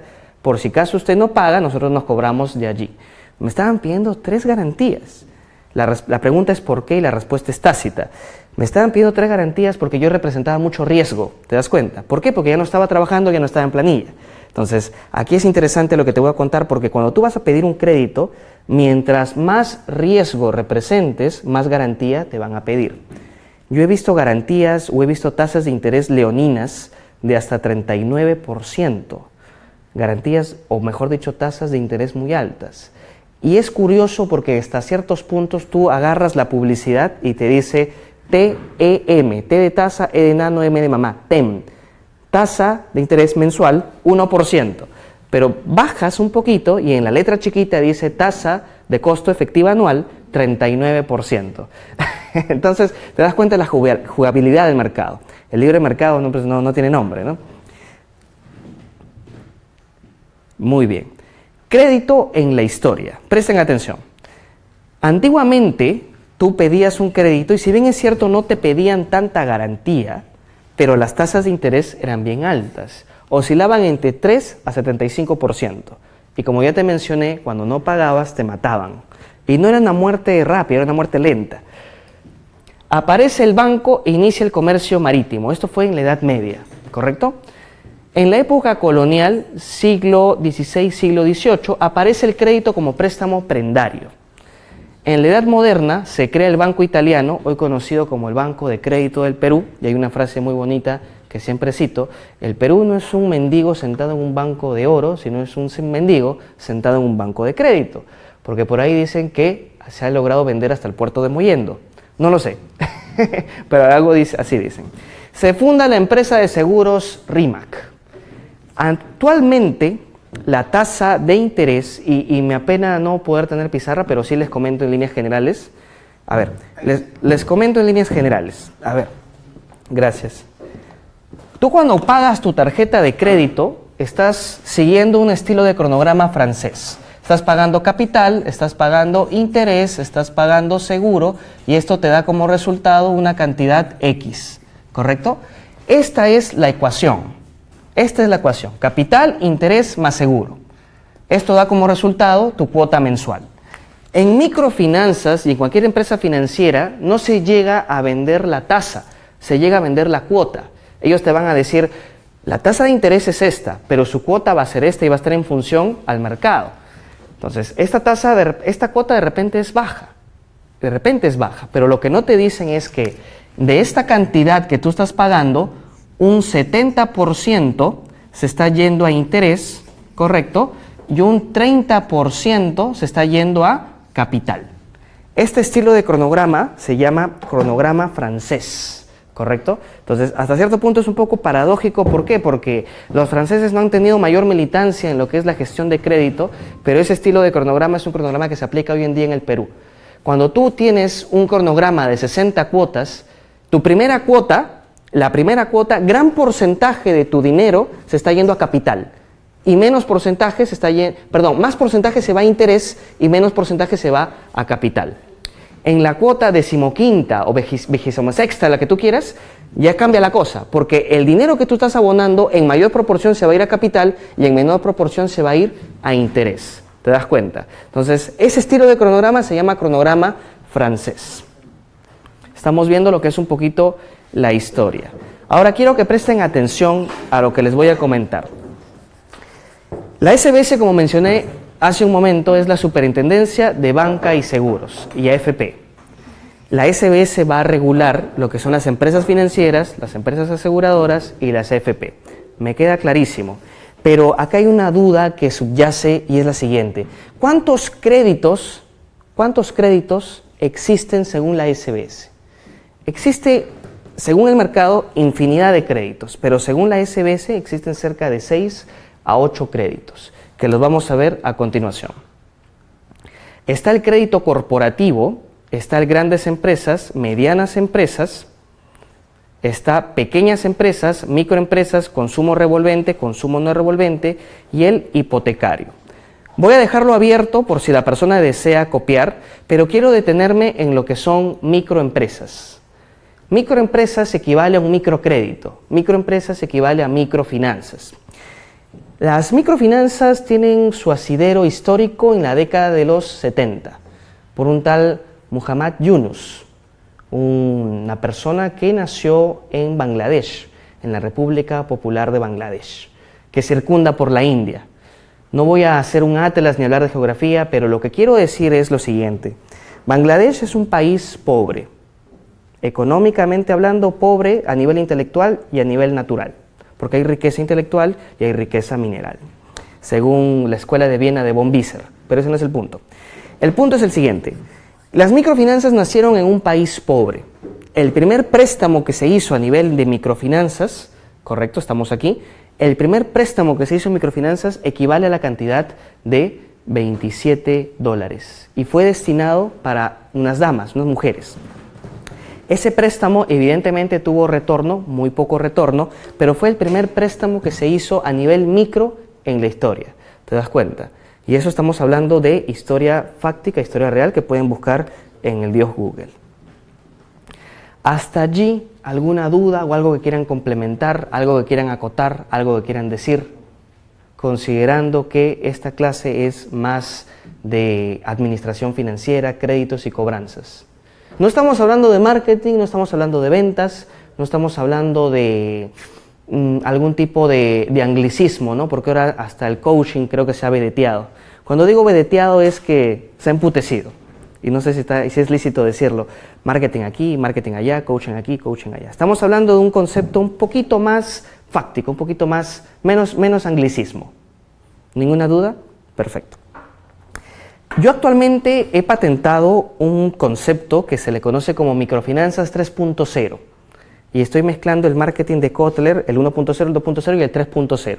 por si acaso usted no paga, nosotros nos cobramos de allí. Me estaban pidiendo 3 garantías, la pregunta es por qué y la respuesta es tácita. Me estaban pidiendo 3 garantías porque yo representaba mucho riesgo, ¿te das cuenta? ¿Por qué? Porque ya no estaba trabajando, ya no estaba en planilla. Entonces, aquí es interesante lo que te voy a contar porque cuando tú vas a pedir un crédito, mientras más riesgo representes, más garantía te van a pedir. Yo he visto garantías o he visto tasas de interés leoninas de hasta 39%. Garantías, o mejor dicho, tasas de interés muy altas. Y es curioso porque hasta ciertos puntos tú agarras la publicidad y te dice TEM, T de taza, E de enano, M de mamá, TEM. Tasa de interés mensual 1%, pero bajas un poquito y en la letra chiquita dice tasa de costo efectiva anual 39%. Entonces te das cuenta de la jugabilidad del mercado. El libre mercado no tiene nombre, ¿no? Muy bien. Crédito en la historia. Presten atención. Antiguamente tú pedías un crédito y si bien es cierto no te pedían tanta garantía, pero las tasas de interés eran bien altas, oscilaban entre 3 a 75%. Y como ya te mencioné, cuando no pagabas te mataban. Y no era una muerte rápida, era una muerte lenta. Aparece el banco e inicia el comercio marítimo. Esto fue en la Edad Media, ¿correcto? En la época colonial, siglo XVI, siglo XVIII, aparece el crédito como préstamo prendario. En la Edad Moderna se crea el Banco Italiano, hoy conocido como el Banco de Crédito del Perú, y hay una frase muy bonita que siempre cito: el Perú no es un mendigo sentado en un banco de oro, sino es un mendigo sentado en un banco de crédito, porque por ahí dicen que se ha logrado vender hasta el puerto de Mollendo. No lo sé, pero algo así dicen. Se funda la empresa de seguros RIMAC. Actualmente, la tasa de interés, y me apena no poder tener pizarra, pero sí les comento en líneas generales. A ver, les comento en líneas generales. A ver, gracias. Tú cuando pagas tu tarjeta de crédito, estás siguiendo un estilo de cronograma francés. Estás pagando capital, estás pagando interés, estás pagando seguro, y esto te da como resultado una cantidad X, ¿correcto? Esta es la ecuación. Esta es la ecuación, capital, interés más seguro. Esto da como resultado tu cuota mensual. En microfinanzas y en cualquier empresa financiera no se llega a vender la tasa, se llega a vender la cuota. Ellos te van a decir, la tasa de interés es esta, pero su cuota va a ser esta y va a estar en función al mercado. Entonces, esta cuota de repente es baja, pero lo que no te dicen es que de esta cantidad que tú estás pagando, un 70% se está yendo a interés, ¿correcto? Y un 30% se está yendo a capital. Este estilo de cronograma se llama cronograma francés, ¿correcto? Entonces, hasta cierto punto es un poco paradójico. ¿Por qué? Porque los franceses no han tenido mayor militancia en lo que es la gestión de crédito, pero ese estilo de cronograma es un cronograma que se aplica hoy en día en el Perú. Cuando tú tienes un cronograma de 60 cuotas, la primera cuota, gran porcentaje de tu dinero se está yendo a capital y menos porcentaje más porcentaje se va a interés y menos porcentaje se va a capital. En la cuota 15ª o 26ª, la que tú quieras, ya cambia la cosa, porque el dinero que tú estás abonando en mayor proporción se va a ir a capital y en menor proporción se va a ir a interés. ¿Te das cuenta? Entonces, ese estilo de cronograma se llama cronograma francés. Estamos viendo lo que es un poquito la historia. Ahora quiero que presten atención a lo que les voy a comentar. La SBS, como mencioné hace un momento, es la Superintendencia de Banca y Seguros, y AFP. La SBS va a regular lo que son las empresas financieras, las empresas aseguradoras y las AFP. Me queda clarísimo. Pero acá hay una duda que subyace y es la siguiente. ¿Cuántos créditos existen según la SBS? Existe, según el mercado, infinidad de créditos, pero según la SBS existen cerca de 6 a 8 créditos, que los vamos a ver a continuación. Está el crédito corporativo, está el grandes empresas, medianas empresas, está pequeñas empresas, microempresas, consumo revolvente, consumo no revolvente y el hipotecario. Voy a dejarlo abierto por si la persona desea copiar, pero quiero detenerme en lo que son microempresas. Microempresas equivale a un microcrédito, microempresas equivale a microfinanzas. Las microfinanzas tienen su asidero histórico en la década de los 70, por un tal Muhammad Yunus, una persona que nació en Bangladesh, en la República Popular de Bangladesh, que circunda por la India. No voy a hacer un atlas ni hablar de geografía, pero lo que quiero decir es lo siguiente. Bangladesh es un país pobre, económicamente hablando pobre a nivel intelectual y a nivel natural, porque hay riqueza intelectual y hay riqueza mineral, según la Escuela de Viena de von Wieser, pero ese no es el punto. El punto es el siguiente. Las microfinanzas nacieron en un país pobre. El primer préstamo que se hizo a nivel de microfinanzas, correcto, estamos aquí, el primer préstamo que se hizo en microfinanzas equivale a la cantidad de $27 y fue destinado para unas damas, unas mujeres. Ese préstamo evidentemente tuvo retorno, muy poco retorno, pero fue el primer préstamo que se hizo a nivel micro en la historia. ¿Te das cuenta? Y eso estamos hablando de historia fáctica, historia real, que pueden buscar en el Dios Google. Hasta allí, ¿alguna duda o algo que quieran complementar, algo que quieran acotar, algo que quieran decir? Considerando que esta clase es más de administración financiera, créditos y cobranzas. No estamos hablando de marketing, no estamos hablando de ventas, no estamos hablando de algún tipo de anglicismo, ¿no? Porque ahora hasta el coaching creo que se ha vedeteado. Cuando digo vedeteado es que se ha emputecido. Y no sé si es lícito decirlo. Marketing aquí, marketing allá, coaching aquí, coaching allá. Estamos hablando de un concepto un poquito más fáctico, un poquito menos anglicismo. ¿Ninguna duda? Perfecto. Yo actualmente he patentado un concepto que se le conoce como microfinanzas 3.0 y estoy mezclando el marketing de Kotler, el 1.0, el 2.0 y el 3.0.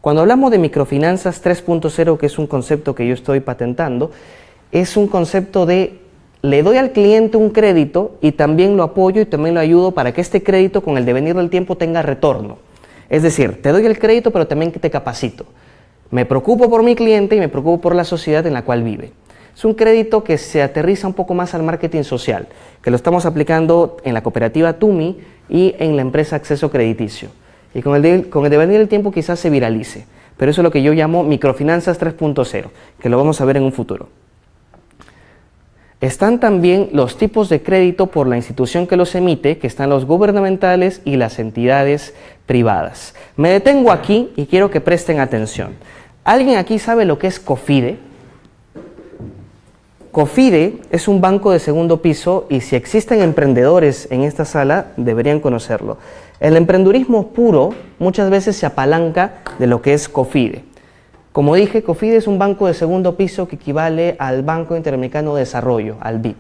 Cuando hablamos de microfinanzas 3.0, que es un concepto que yo estoy patentando, es un concepto de le doy al cliente un crédito y también lo apoyo y también lo ayudo para que este crédito con el devenir del tiempo tenga retorno. Es decir, te doy el crédito pero también te capacito. Me preocupo por mi cliente y me preocupo por la sociedad en la cual vive. Es un crédito que se aterriza un poco más al marketing social, que lo estamos aplicando en la cooperativa TUMI y en la empresa Acceso Crediticio. Y con el devenir del tiempo quizás se viralice, pero eso es lo que yo llamo microfinanzas 3.0, que lo vamos a ver en un futuro. Están también los tipos de crédito por la institución que los emite, que están los gubernamentales y las entidades privadas. Me detengo aquí y quiero que presten atención. ¿Alguien aquí sabe lo que es COFIDE? COFIDE es un banco de segundo piso y si existen emprendedores en esta sala deberían conocerlo. El emprendurismo puro muchas veces se apalanca de lo que es COFIDE. Como dije, COFIDE es un banco de segundo piso que equivale al Banco Interamericano de Desarrollo, al BID.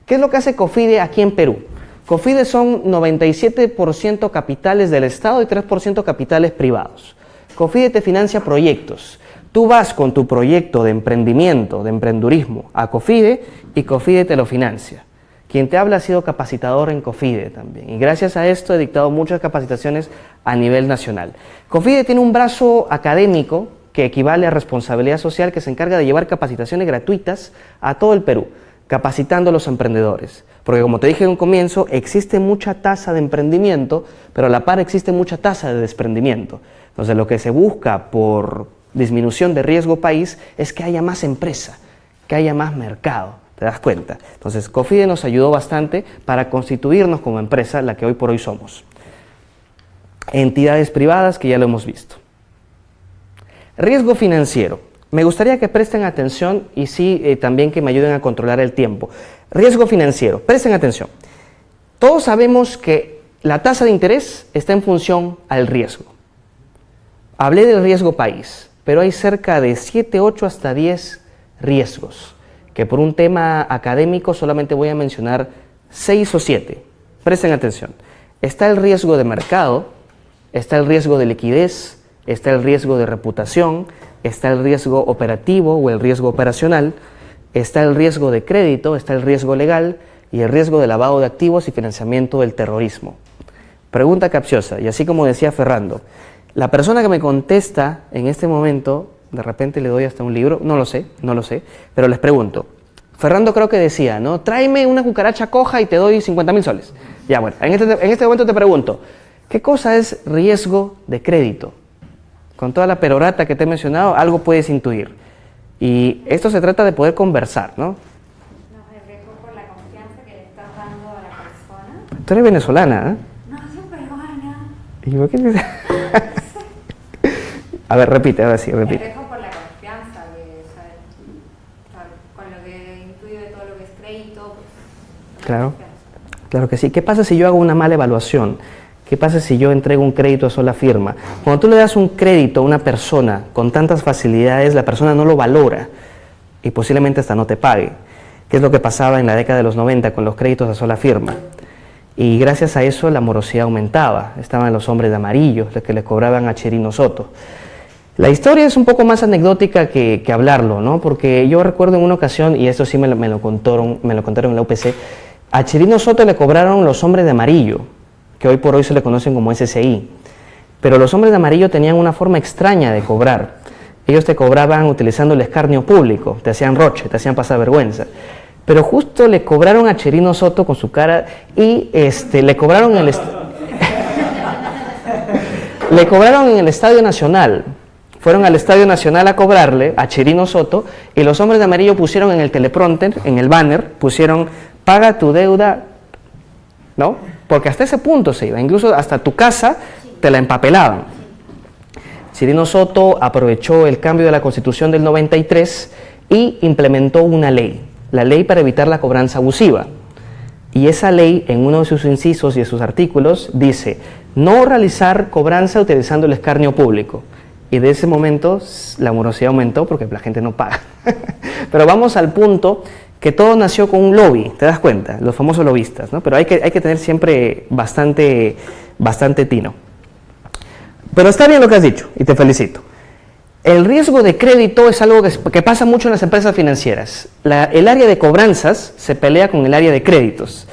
¿Qué es lo que hace COFIDE aquí en Perú? COFIDE son 97% capitales del Estado y 3% capitales privados. COFIDE te financia proyectos. Tú vas con tu proyecto de emprendimiento, de emprendurismo, a COFIDE y COFIDE te lo financia. Quien te habla ha sido capacitador en COFIDE también, y gracias a esto he dictado muchas capacitaciones a nivel nacional. COFIDE tiene un brazo académico que equivale a responsabilidad social, que se encarga de llevar capacitaciones gratuitas a todo el Perú, capacitando a los emprendedores. Porque como te dije en un comienzo, existe mucha tasa de emprendimiento, pero a la par existe mucha tasa de desprendimiento. Entonces lo que se busca por disminución de riesgo país es que haya más empresa, que haya más mercado, ¿te das cuenta? Entonces COFIDE nos ayudó bastante para constituirnos como empresa, la que hoy por hoy somos. Entidades privadas, que ya lo hemos visto. Riesgo financiero. Me gustaría que presten atención y sí también que me ayuden a controlar el tiempo. Riesgo financiero. Presten atención. Todos sabemos que la tasa de interés está en función al riesgo. Hablé del riesgo país, pero hay cerca de 7, 8 hasta 10 riesgos, que por un tema académico solamente voy a mencionar 6 o 7. Presten atención. Está el riesgo de mercado, está el riesgo de liquidez, está el riesgo de reputación, está el riesgo operativo o el riesgo operacional, está el riesgo de crédito, está el riesgo legal y el riesgo de lavado de activos y financiamiento del terrorismo. Pregunta capciosa, y así como decía Fernando, la persona que me contesta en este momento, de repente le doy hasta un libro, no lo sé, pero les pregunto. Fernando creo que decía, ¿no? Tráeme una cucaracha coja y te doy 50.000 soles. Ya, bueno, en este momento te pregunto, ¿qué cosa es riesgo de crédito? Con toda la perorata que te he mencionado, algo puedes intuir. Y esto se trata de poder conversar, ¿no? No, el riesgo por la confianza que le estás dando a la persona. Tú eres venezolana, ¿eh? No, soy peruana. ¿Y por qué te... A ver, repite, ahora sí, repite. El riesgo por la confianza, con lo que intuyo de todo lo que es crédito. Pues, Claro, claro que sí. ¿Qué pasa si yo hago una mala evaluación? ¿Qué pasa si yo entrego un crédito a sola firma? Cuando tú le das un crédito a una persona con tantas facilidades, la persona no lo valora y posiblemente hasta no te pague. ¿Qué es lo que pasaba en la década de los 90 con los créditos a sola firma? Y gracias a eso la morosidad aumentaba. Estaban los hombres de amarillo, los que le cobraban a Chirino Soto. La historia es un poco más anecdótica que hablarlo, ¿no? Porque yo recuerdo en una ocasión, y esto sí me lo contaron en la UPC, a Chirino Soto le cobraron los hombres de amarillo, que hoy por hoy se le conocen como SCI. Pero los hombres de amarillo tenían una forma extraña de cobrar. Ellos te cobraban utilizando el escarnio público, te hacían roche, te hacían pasar vergüenza. Pero justo le cobraron a Chirino Soto con su cara y le cobraron en el Estadio Nacional. Fueron al Estadio Nacional a cobrarle a Chirino Soto y los hombres de amarillo pusieron en el teleprompter, en el banner, pusieron paga tu deuda, ¿no? Porque hasta ese punto se iba, incluso hasta tu casa te la empapelaban. Chirino Soto aprovechó el cambio de la Constitución del 93 y implementó una ley, la ley para evitar la cobranza abusiva. Y esa ley, en uno de sus incisos y de sus artículos, dice, no realizar cobranza utilizando el escarnio público. Y de ese momento la morosidad aumentó porque la gente no paga. Pero vamos al punto que todo nació con un lobby, ¿te das cuenta? Los famosos lobistas, ¿no? Pero hay que tener siempre bastante tino. Pero está bien lo que has dicho y te felicito. El riesgo de crédito es algo que pasa mucho en las empresas financieras. El área de cobranzas se pelea con el área de créditos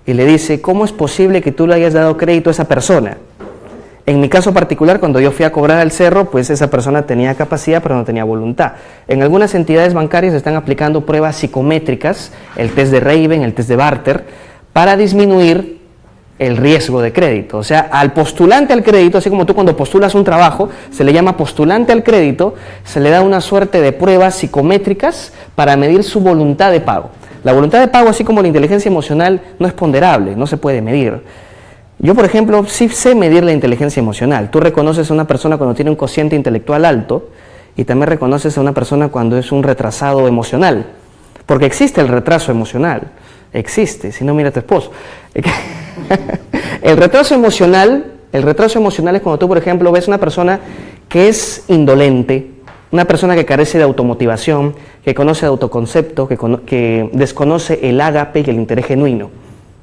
y le dice, ¿cómo es posible que tú le hayas dado crédito a esa persona? En mi caso particular, cuando yo fui a cobrar al cerro, pues esa persona tenía capacidad pero no tenía voluntad. En algunas entidades bancarias están aplicando pruebas psicométricas, el test de Raven, el test de Barter, para disminuir el riesgo de crédito. O sea, al postulante al crédito, así como tú cuando postulas un trabajo, se le llama postulante al crédito, se le da una suerte de pruebas psicométricas para medir su voluntad de pago. La voluntad de pago, así como la inteligencia emocional, no es ponderable, no se puede medir. Yo, por ejemplo, sí sé medir la inteligencia emocional. Tú reconoces a una persona cuando tiene un cociente intelectual alto y también reconoces a una persona cuando es un retrasado emocional. Porque existe el retraso emocional. Existe, si no mira a tu esposo. El retraso emocional es cuando tú, por ejemplo, ves una persona que es indolente, una persona que carece de automotivación, que conoce de autoconcepto, que desconoce el ágape y el interés genuino.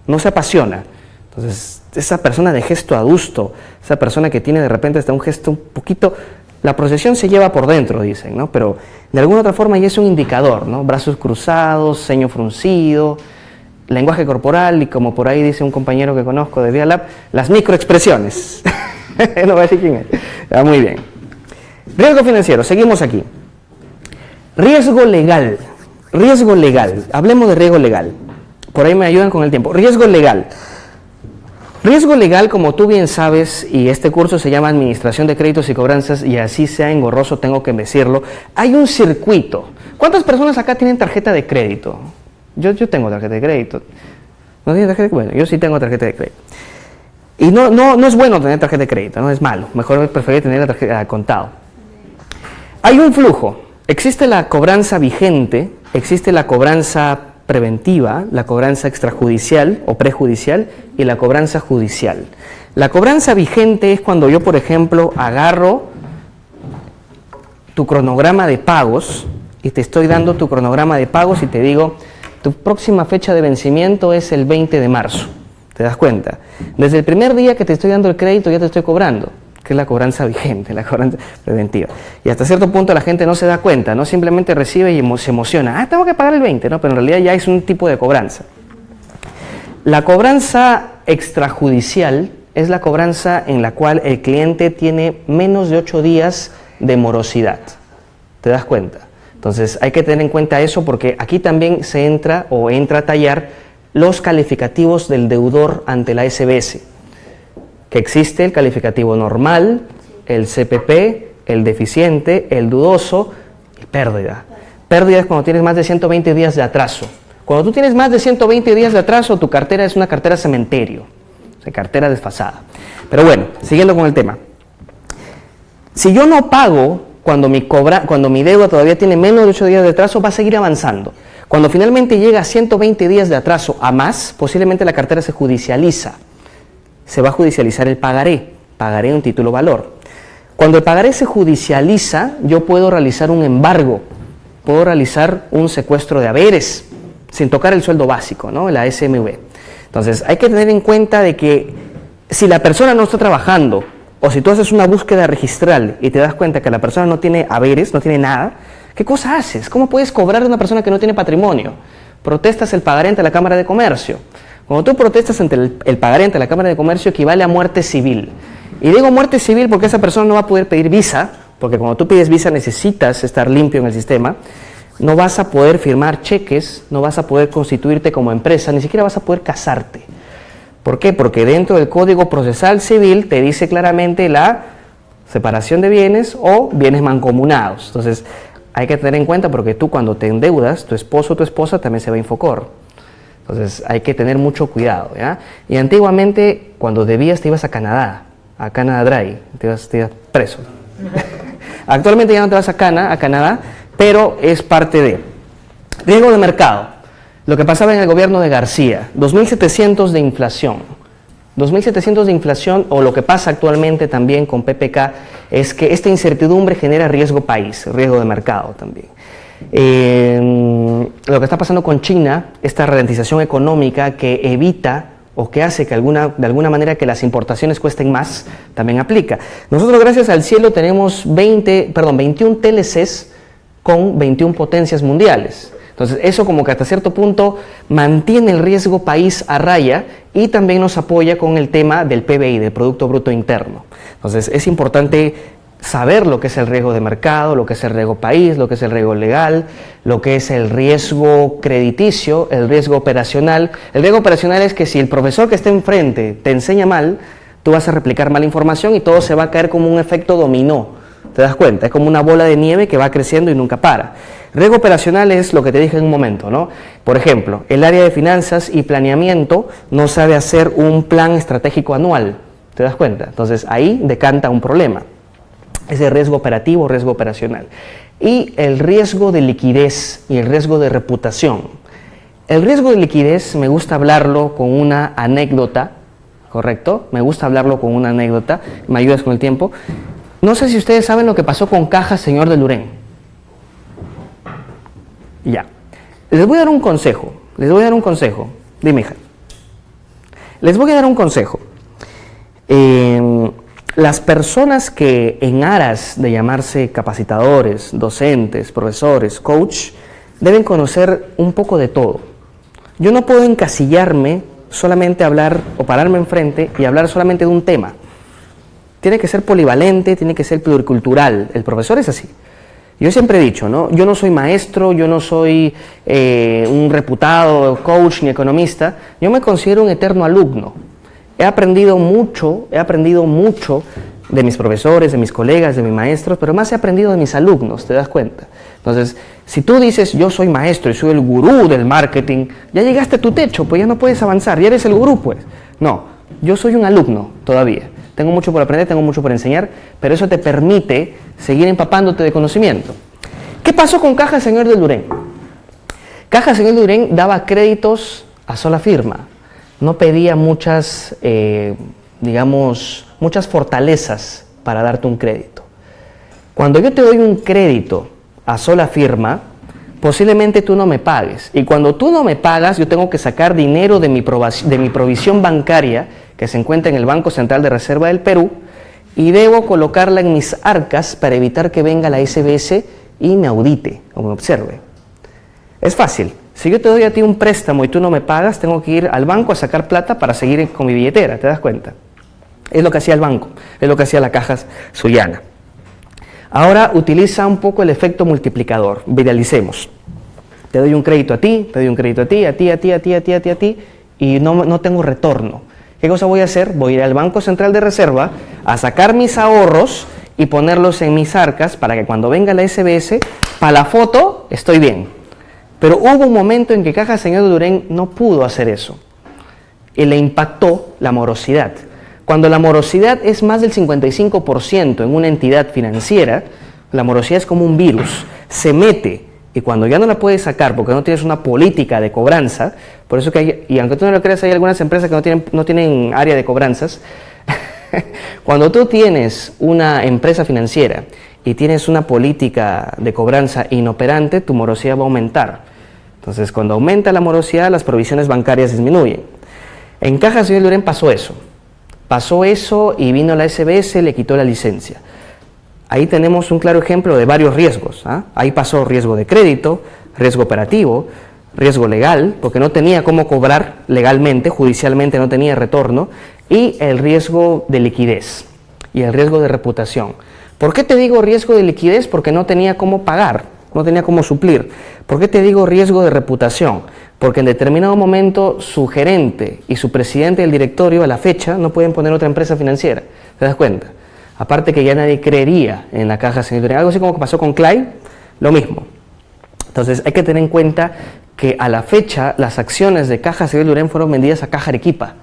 No se apasiona. Entonces, esa persona de gesto adusto, esa persona que tiene de repente hasta un gesto un poquito... La procesión se lleva por dentro, dicen, ¿no? Pero de alguna otra forma ya es un indicador, ¿no? Brazos cruzados, ceño fruncido, lenguaje corporal y, como por ahí dice un compañero que conozco de Vialab, las microexpresiones. No voy a decir quién es. Muy bien. Riesgo financiero, seguimos aquí. Riesgo legal. Riesgo legal. Hablemos de riesgo legal. Por ahí me ayudan con el tiempo. Riesgo legal. Riesgo legal, como tú bien sabes, y este curso se llama Administración de Créditos y Cobranzas, y así sea engorroso, tengo que decirlo, hay un circuito. ¿Cuántas personas acá tienen tarjeta de crédito? Yo tengo tarjeta de crédito. ¿No tiene tarjeta de crédito? Bueno, yo sí tengo tarjeta de crédito. Y no es bueno tener tarjeta de crédito, no es malo. Mejor preferir tener la tarjeta contado. Hay un flujo. Existe la cobranza vigente, existe la cobranza preventiva, la cobranza extrajudicial o prejudicial y la cobranza judicial. La cobranza vigente es cuando yo, por ejemplo, agarro tu cronograma de pagos y te estoy dando tu cronograma de pagos y te digo, tu próxima fecha de vencimiento es el 20 de marzo. ¿Te das cuenta? Desde el primer día que te estoy dando el crédito ya te estoy cobrando, que es la cobranza vigente, la cobranza preventiva. Y hasta cierto punto la gente no se da cuenta, no simplemente recibe y se emociona. Tengo que pagar el 20, ¿no? Pero en realidad ya es un tipo de cobranza. La cobranza extrajudicial es la cobranza en la cual el cliente tiene menos de 8 días de morosidad. ¿Te das cuenta? Entonces hay que tener en cuenta eso porque aquí también se entra a tallar los calificativos del deudor ante la SBS. Que existe el calificativo normal, el CPP, el deficiente, el dudoso y pérdida. Pérdida es cuando tienes más de 120 días de atraso. Cuando tú tienes más de 120 días de atraso, tu cartera es una cartera cementerio, o sea, cartera desfasada. Pero bueno, siguiendo con el tema. Si yo no pago cuando mi deuda todavía tiene menos de 8 días de atraso, va a seguir avanzando. Cuando finalmente llega a 120 días de atraso a más, posiblemente la cartera se judicializa. Se va a judicializar el pagaré un título valor. Cuando el pagaré se judicializa, yo puedo realizar un embargo, puedo realizar un secuestro de haberes, sin tocar el sueldo básico, ¿no? La SMV. Entonces, hay que tener en cuenta de que si la persona no está trabajando, o si tú haces una búsqueda registral y te das cuenta que la persona no tiene haberes, no tiene nada, ¿qué cosa haces? ¿Cómo puedes cobrar a una persona que no tiene patrimonio? Protestas el pagaré ante la Cámara de Comercio. Cuando tú protestas ante el pagaré ante la Cámara de Comercio, equivale a muerte civil. Y digo muerte civil porque esa persona no va a poder pedir visa, porque cuando tú pides visa necesitas estar limpio en el sistema. No vas a poder firmar cheques, no vas a poder constituirte como empresa, ni siquiera vas a poder casarte. ¿Por qué? Porque dentro del Código Procesal Civil te dice claramente la separación de bienes o bienes mancomunados. Entonces, hay que tener en cuenta porque tú cuando te endeudas, tu esposo o tu esposa también se va a Infocor. Entonces hay que tener mucho cuidado, ¿ya? Y antiguamente cuando debías te ibas a Canadá Dry, te ibas preso. Actualmente ya no te vas a Canadá, pero es parte de riesgo de mercado. Lo que pasaba en el gobierno de García, 2.700 de inflación. 2.700 de inflación, o lo que pasa actualmente también con PPK, es que esta incertidumbre genera riesgo país, riesgo de mercado también. Lo que está pasando con China, esta ralentización económica que evita o que hace que de alguna manera que las importaciones cuesten más, también aplica. Nosotros, gracias al cielo, tenemos 21 TLCs con 21 potencias mundiales. Entonces, eso como que hasta cierto punto mantiene el riesgo país a raya y también nos apoya con el tema del PBI, del Producto Bruto Interno. Entonces, es importante saber lo que es el riesgo de mercado, lo que es el riesgo país, lo que es el riesgo legal, lo que es el riesgo crediticio, el riesgo operacional. El riesgo operacional es que si el profesor que está enfrente te enseña mal, tú vas a replicar mala información y todo se va a caer como un efecto dominó. ¿Te das cuenta? Es como una bola de nieve que va creciendo y nunca para. Riesgo operacional es lo que te dije en un momento, ¿no? Por ejemplo, el área de finanzas y planeamiento no sabe hacer un plan estratégico anual. ¿Te das cuenta? Entonces ahí decanta un problema. Ese riesgo operativo, riesgo operacional. Y el riesgo de liquidez y el riesgo de reputación. El riesgo de liquidez me gusta hablarlo con una anécdota, ¿correcto? Me gusta hablarlo con una anécdota. ¿Me ayudas con el tiempo? No sé si ustedes saben lo que pasó con Caja Señor de Lurén. Ya. Les voy a dar un consejo. Dime, hija. Les voy a dar un consejo. Las personas que en aras de llamarse capacitadores, docentes, profesores, coach, deben conocer un poco de todo. Yo no puedo encasillarme solamente a hablar o pararme enfrente y hablar solamente de un tema. Tiene que ser polivalente, tiene que ser pluricultural. El profesor es así. Yo siempre he dicho, ¿no? Yo no soy maestro, yo no soy un reputado coach ni economista. Yo me considero un eterno alumno. He aprendido mucho de mis profesores, de mis colegas, de mis maestros, pero más he aprendido de mis alumnos, ¿te das cuenta? Entonces, si tú dices, yo soy maestro y soy el gurú del marketing, ya llegaste a tu techo, pues ya no puedes avanzar, ya eres el gurú, pues. No, yo soy un alumno todavía. Tengo mucho por aprender, tengo mucho por enseñar, pero eso te permite seguir empapándote de conocimiento. ¿Qué pasó con Caja Señor de Lurén? Caja Señor de Lurén daba créditos a sola firma. No pedía muchas fortalezas para darte un crédito. Cuando yo te doy un crédito a sola firma, posiblemente tú no me pagues. Y cuando tú no me pagas, yo tengo que sacar dinero de mi provisión bancaria, que se encuentra en el Banco Central de Reserva del Perú, y debo colocarla en mis arcas para evitar que venga la SBS y me audite o me observe. Es fácil. Si yo te doy a ti un préstamo y tú no me pagas, tengo que ir al banco a sacar plata para seguir con mi billetera, ¿te das cuenta? Es lo que hacía el banco, es lo que hacía la Caja Sullana. Ahora utiliza un poco el efecto multiplicador. Viralicemos. Te doy un crédito a ti, te doy un crédito a ti, y no tengo retorno. ¿Qué cosa voy a hacer? Voy a ir al Banco Central de Reserva a sacar mis ahorros y ponerlos en mis arcas para que cuando venga la SBS, para la foto, estoy bien. Pero hubo un momento en que Caja Señor de Lurén no pudo hacer eso. Y le impactó la morosidad. Cuando la morosidad es más del 55% en una entidad financiera, la morosidad es como un virus, se mete, y cuando ya no la puedes sacar porque no tienes una política de cobranza, por eso que hay, y aunque tú no lo creas, hay algunas empresas que no tienen área de cobranzas. Cuando tú tienes una empresa financiera y tienes una política de cobranza inoperante, tu morosidad va a aumentar. Entonces, cuando aumenta la morosidad, las provisiones bancarias disminuyen. En Caja Señor de Lurén pasó eso. Pasó eso y vino la SBS, le quitó la licencia. Ahí tenemos un claro ejemplo de varios riesgos. Ahí pasó riesgo de crédito, riesgo operativo, riesgo legal, porque no tenía cómo cobrar legalmente, judicialmente no tenía retorno, y el riesgo de liquidez y el riesgo de reputación. ¿Por qué te digo riesgo de liquidez? Porque no tenía cómo pagar, no tenía cómo suplir. ¿Por qué te digo riesgo de reputación? Porque en determinado momento su gerente y su presidente del directorio a la fecha no pueden poner otra empresa financiera. ¿Te das cuenta? Aparte que ya nadie creería en la Caja Señor de Lurén. Algo así como que pasó con Clay, lo mismo. Entonces hay que tener en cuenta que a la fecha las acciones de Caja Señor de Lurén fueron vendidas a Caja Arequipa.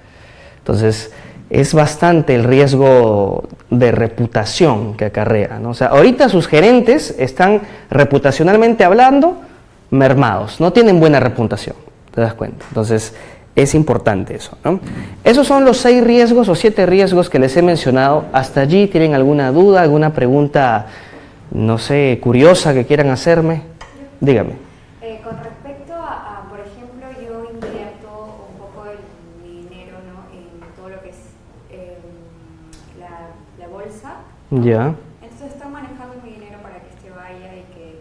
Entonces es bastante el riesgo de reputación que acarrea, ¿no? O sea, ahorita sus gerentes están reputacionalmente hablando mermados, no tienen buena reputación, ¿te das cuenta? Entonces es importante eso, ¿no? Esos son los 6 riesgos o 7 riesgos que les he mencionado. ¿Hasta allí tienen alguna duda, alguna pregunta, no sé, curiosa que quieran hacerme? Dígame. Con respecto a, por ejemplo, yo invierto un poco mi dinero, ¿no?, en todo lo que es la bolsa. Ya. Entonces estoy manejando mi dinero para que este vaya y que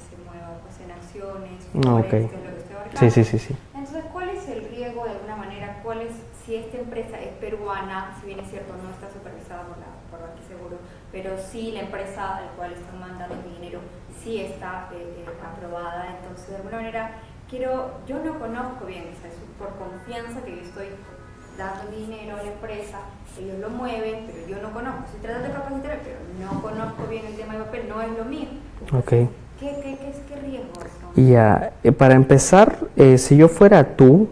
se mueva, pues, en acciones, Okay. que es lo que estoy abarcando. Sí. Entonces, ¿cuál es el riesgo de alguna manera? ¿Cuál es, si esta empresa es peruana, si bien es cierto no está supervisada por Banquiseguro, pero sí la empresa al cual están mandando mi dinero sí está aprobada? Entonces, de alguna manera, yo no conozco bien, o sea, es por confianza que yo estoy dando mi dinero a la empresa, ellos lo mueven, pero yo no conozco. Estoy tratando de capacitar, pero no conozco bien el tema de papel, no es lo mío. Ok. ¿Qué riesgos son? Ya, para empezar, si yo fuera tú,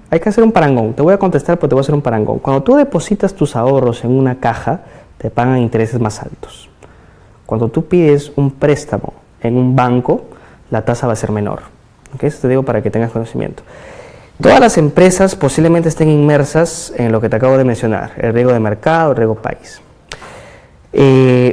hay que hacer un parangón. Te voy a contestar, pero te voy a hacer un parangón. Cuando tú depositas tus ahorros en una caja, te pagan intereses más altos. Cuando tú pides un préstamo en un banco, la tasa va a ser menor. ¿Okay? Eso te digo para que tengas conocimiento. Todas las empresas posiblemente estén inmersas en lo que te acabo de mencionar, el riesgo de mercado, el riesgo país.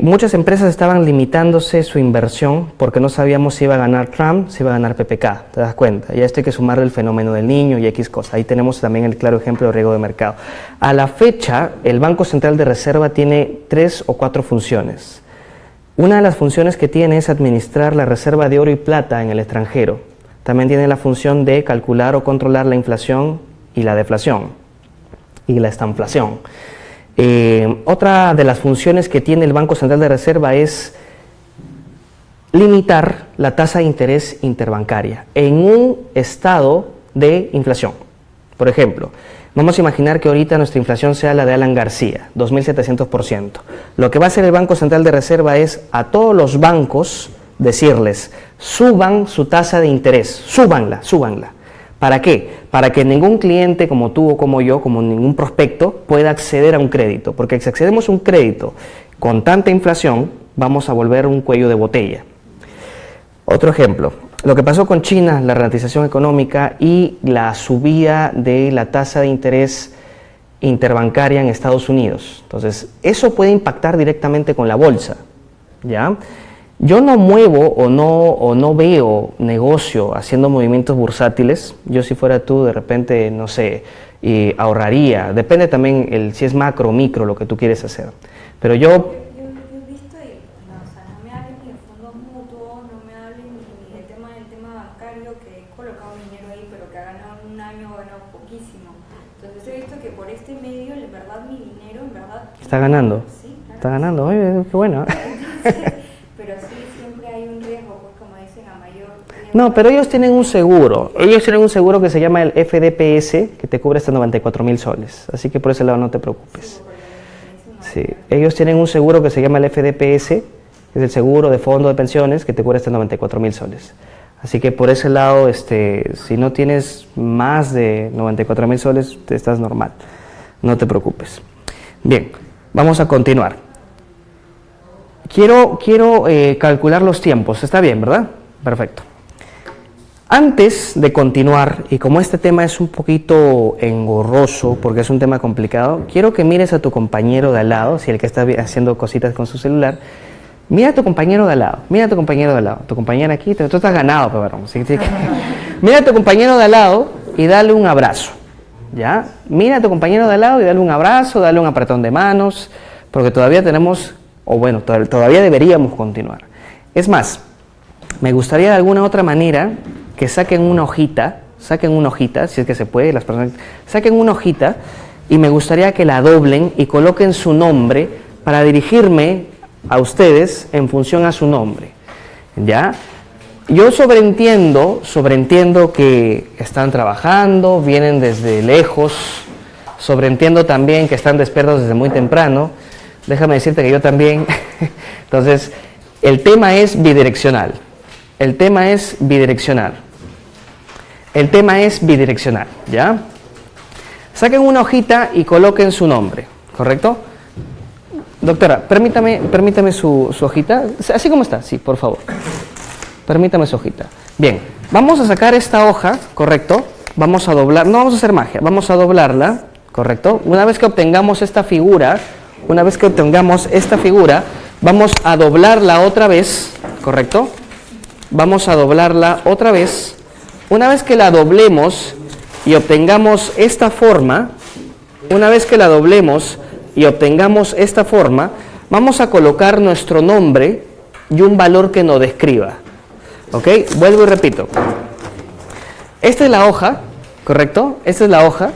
Muchas empresas estaban limitándose su inversión porque no sabíamos si iba a ganar Trump, si iba a ganar PPK, ¿te das cuenta? Y a esto hay que sumarle el fenómeno del niño y X cosas. Ahí tenemos también el claro ejemplo de riesgo de mercado. A la fecha, el Banco Central de Reserva tiene 3 o 4 funciones. Una de las funciones que tiene es administrar la reserva de oro y plata en el extranjero. también tiene la función de calcular o controlar la inflación y la deflación y la estanflación. Otra de las funciones que tiene el Banco Central de Reserva es limitar la tasa de interés interbancaria en un estado de inflación. Por ejemplo, vamos a imaginar que ahorita nuestra inflación sea la de Alan García, 2.700%. Lo que va a hacer el Banco Central de Reserva es a todos los bancos decirles, suban su tasa de interés, súbanla. ¿Para qué? Para que ningún cliente como tú o como yo, como ningún prospecto, pueda acceder a un crédito. Porque si accedemos a un crédito con tanta inflación, vamos a volver un cuello de botella. Otro ejemplo, lo que pasó con China, la ralentización económica y la subida de la tasa de interés interbancaria en Estados Unidos. Entonces, eso puede impactar directamente con la bolsa, ¿ya? Yo no muevo o no veo negocio haciendo movimientos bursátiles. Yo si fuera tú, de repente, no sé, ahorraría. Depende también si es macro o micro lo que tú quieres hacer. Pero yo he visto y no, o sea, no me hablen ni de fondos mutuos, no me hablen ni del tema bancario, que he colocado dinero ahí, pero que ha ganado en un año, ha ganado poquísimo. Entonces he visto que por este medio, en verdad, mi dinero, en verdad... ¿Está ganando? Sí, claro. Está ganando, oye, qué bueno. Entonces, pero sí, siempre hay un riesgo, pues como dicen, a mayor riesgo. No, pero ellos tienen un seguro. Ellos tienen un seguro que se llama el FDPS, que te cubre hasta 94.000 soles. Así que por ese lado no te preocupes. Sí, ellos tienen un seguro que se llama el FDPS, que es el seguro de fondo de pensiones, que te cubre hasta 94.000 soles. Así que por ese lado, si no tienes más de 94.000 soles, te estás normal. No te preocupes. Bien, vamos a continuar. Quiero calcular los tiempos. ¿Está bien, verdad? Perfecto. Antes de continuar, y como este tema es un poquito engorroso, porque es un tema complicado, quiero que mires a tu compañero de al lado, si el que está haciendo cositas con su celular, mira a tu compañero de al lado, tu compañera aquí, tú estás ganado, pero vamos, ¿sí? Mira a tu compañero de al lado y dale un abrazo, ¿ya? Mira a tu compañero de al lado y dale un abrazo, dale un apretón de manos, porque todavía tenemos, o bueno, todavía deberíamos continuar. Es más, me gustaría de alguna otra manera que saquen una hojita, si es que se puede, las personas, saquen una hojita y me gustaría que la doblen y coloquen su nombre para dirigirme a ustedes en función a su nombre, ¿ya? Yo sobreentiendo que están trabajando, vienen desde lejos, sobreentiendo también que están despiertos desde muy temprano, déjame decirte que yo también, entonces, el tema es bidireccional, ¿ya? Saquen una hojita y coloquen su nombre, ¿correcto? Doctora, permítame su hojita, así como está, sí, por favor. Permítame su hojita. Bien, vamos a sacar esta hoja, ¿correcto? Vamos a doblar, no vamos a hacer magia, vamos a doblarla, ¿correcto? Una vez que obtengamos esta figura, vamos a doblarla otra vez, ¿correcto? Vamos a doblarla otra vez. Una vez que la doblemos y obtengamos esta forma, vamos a colocar nuestro nombre y un valor que nos describa. ¿Ok? Vuelvo y repito. Esta es la hoja, ¿correcto? Esta es la hoja.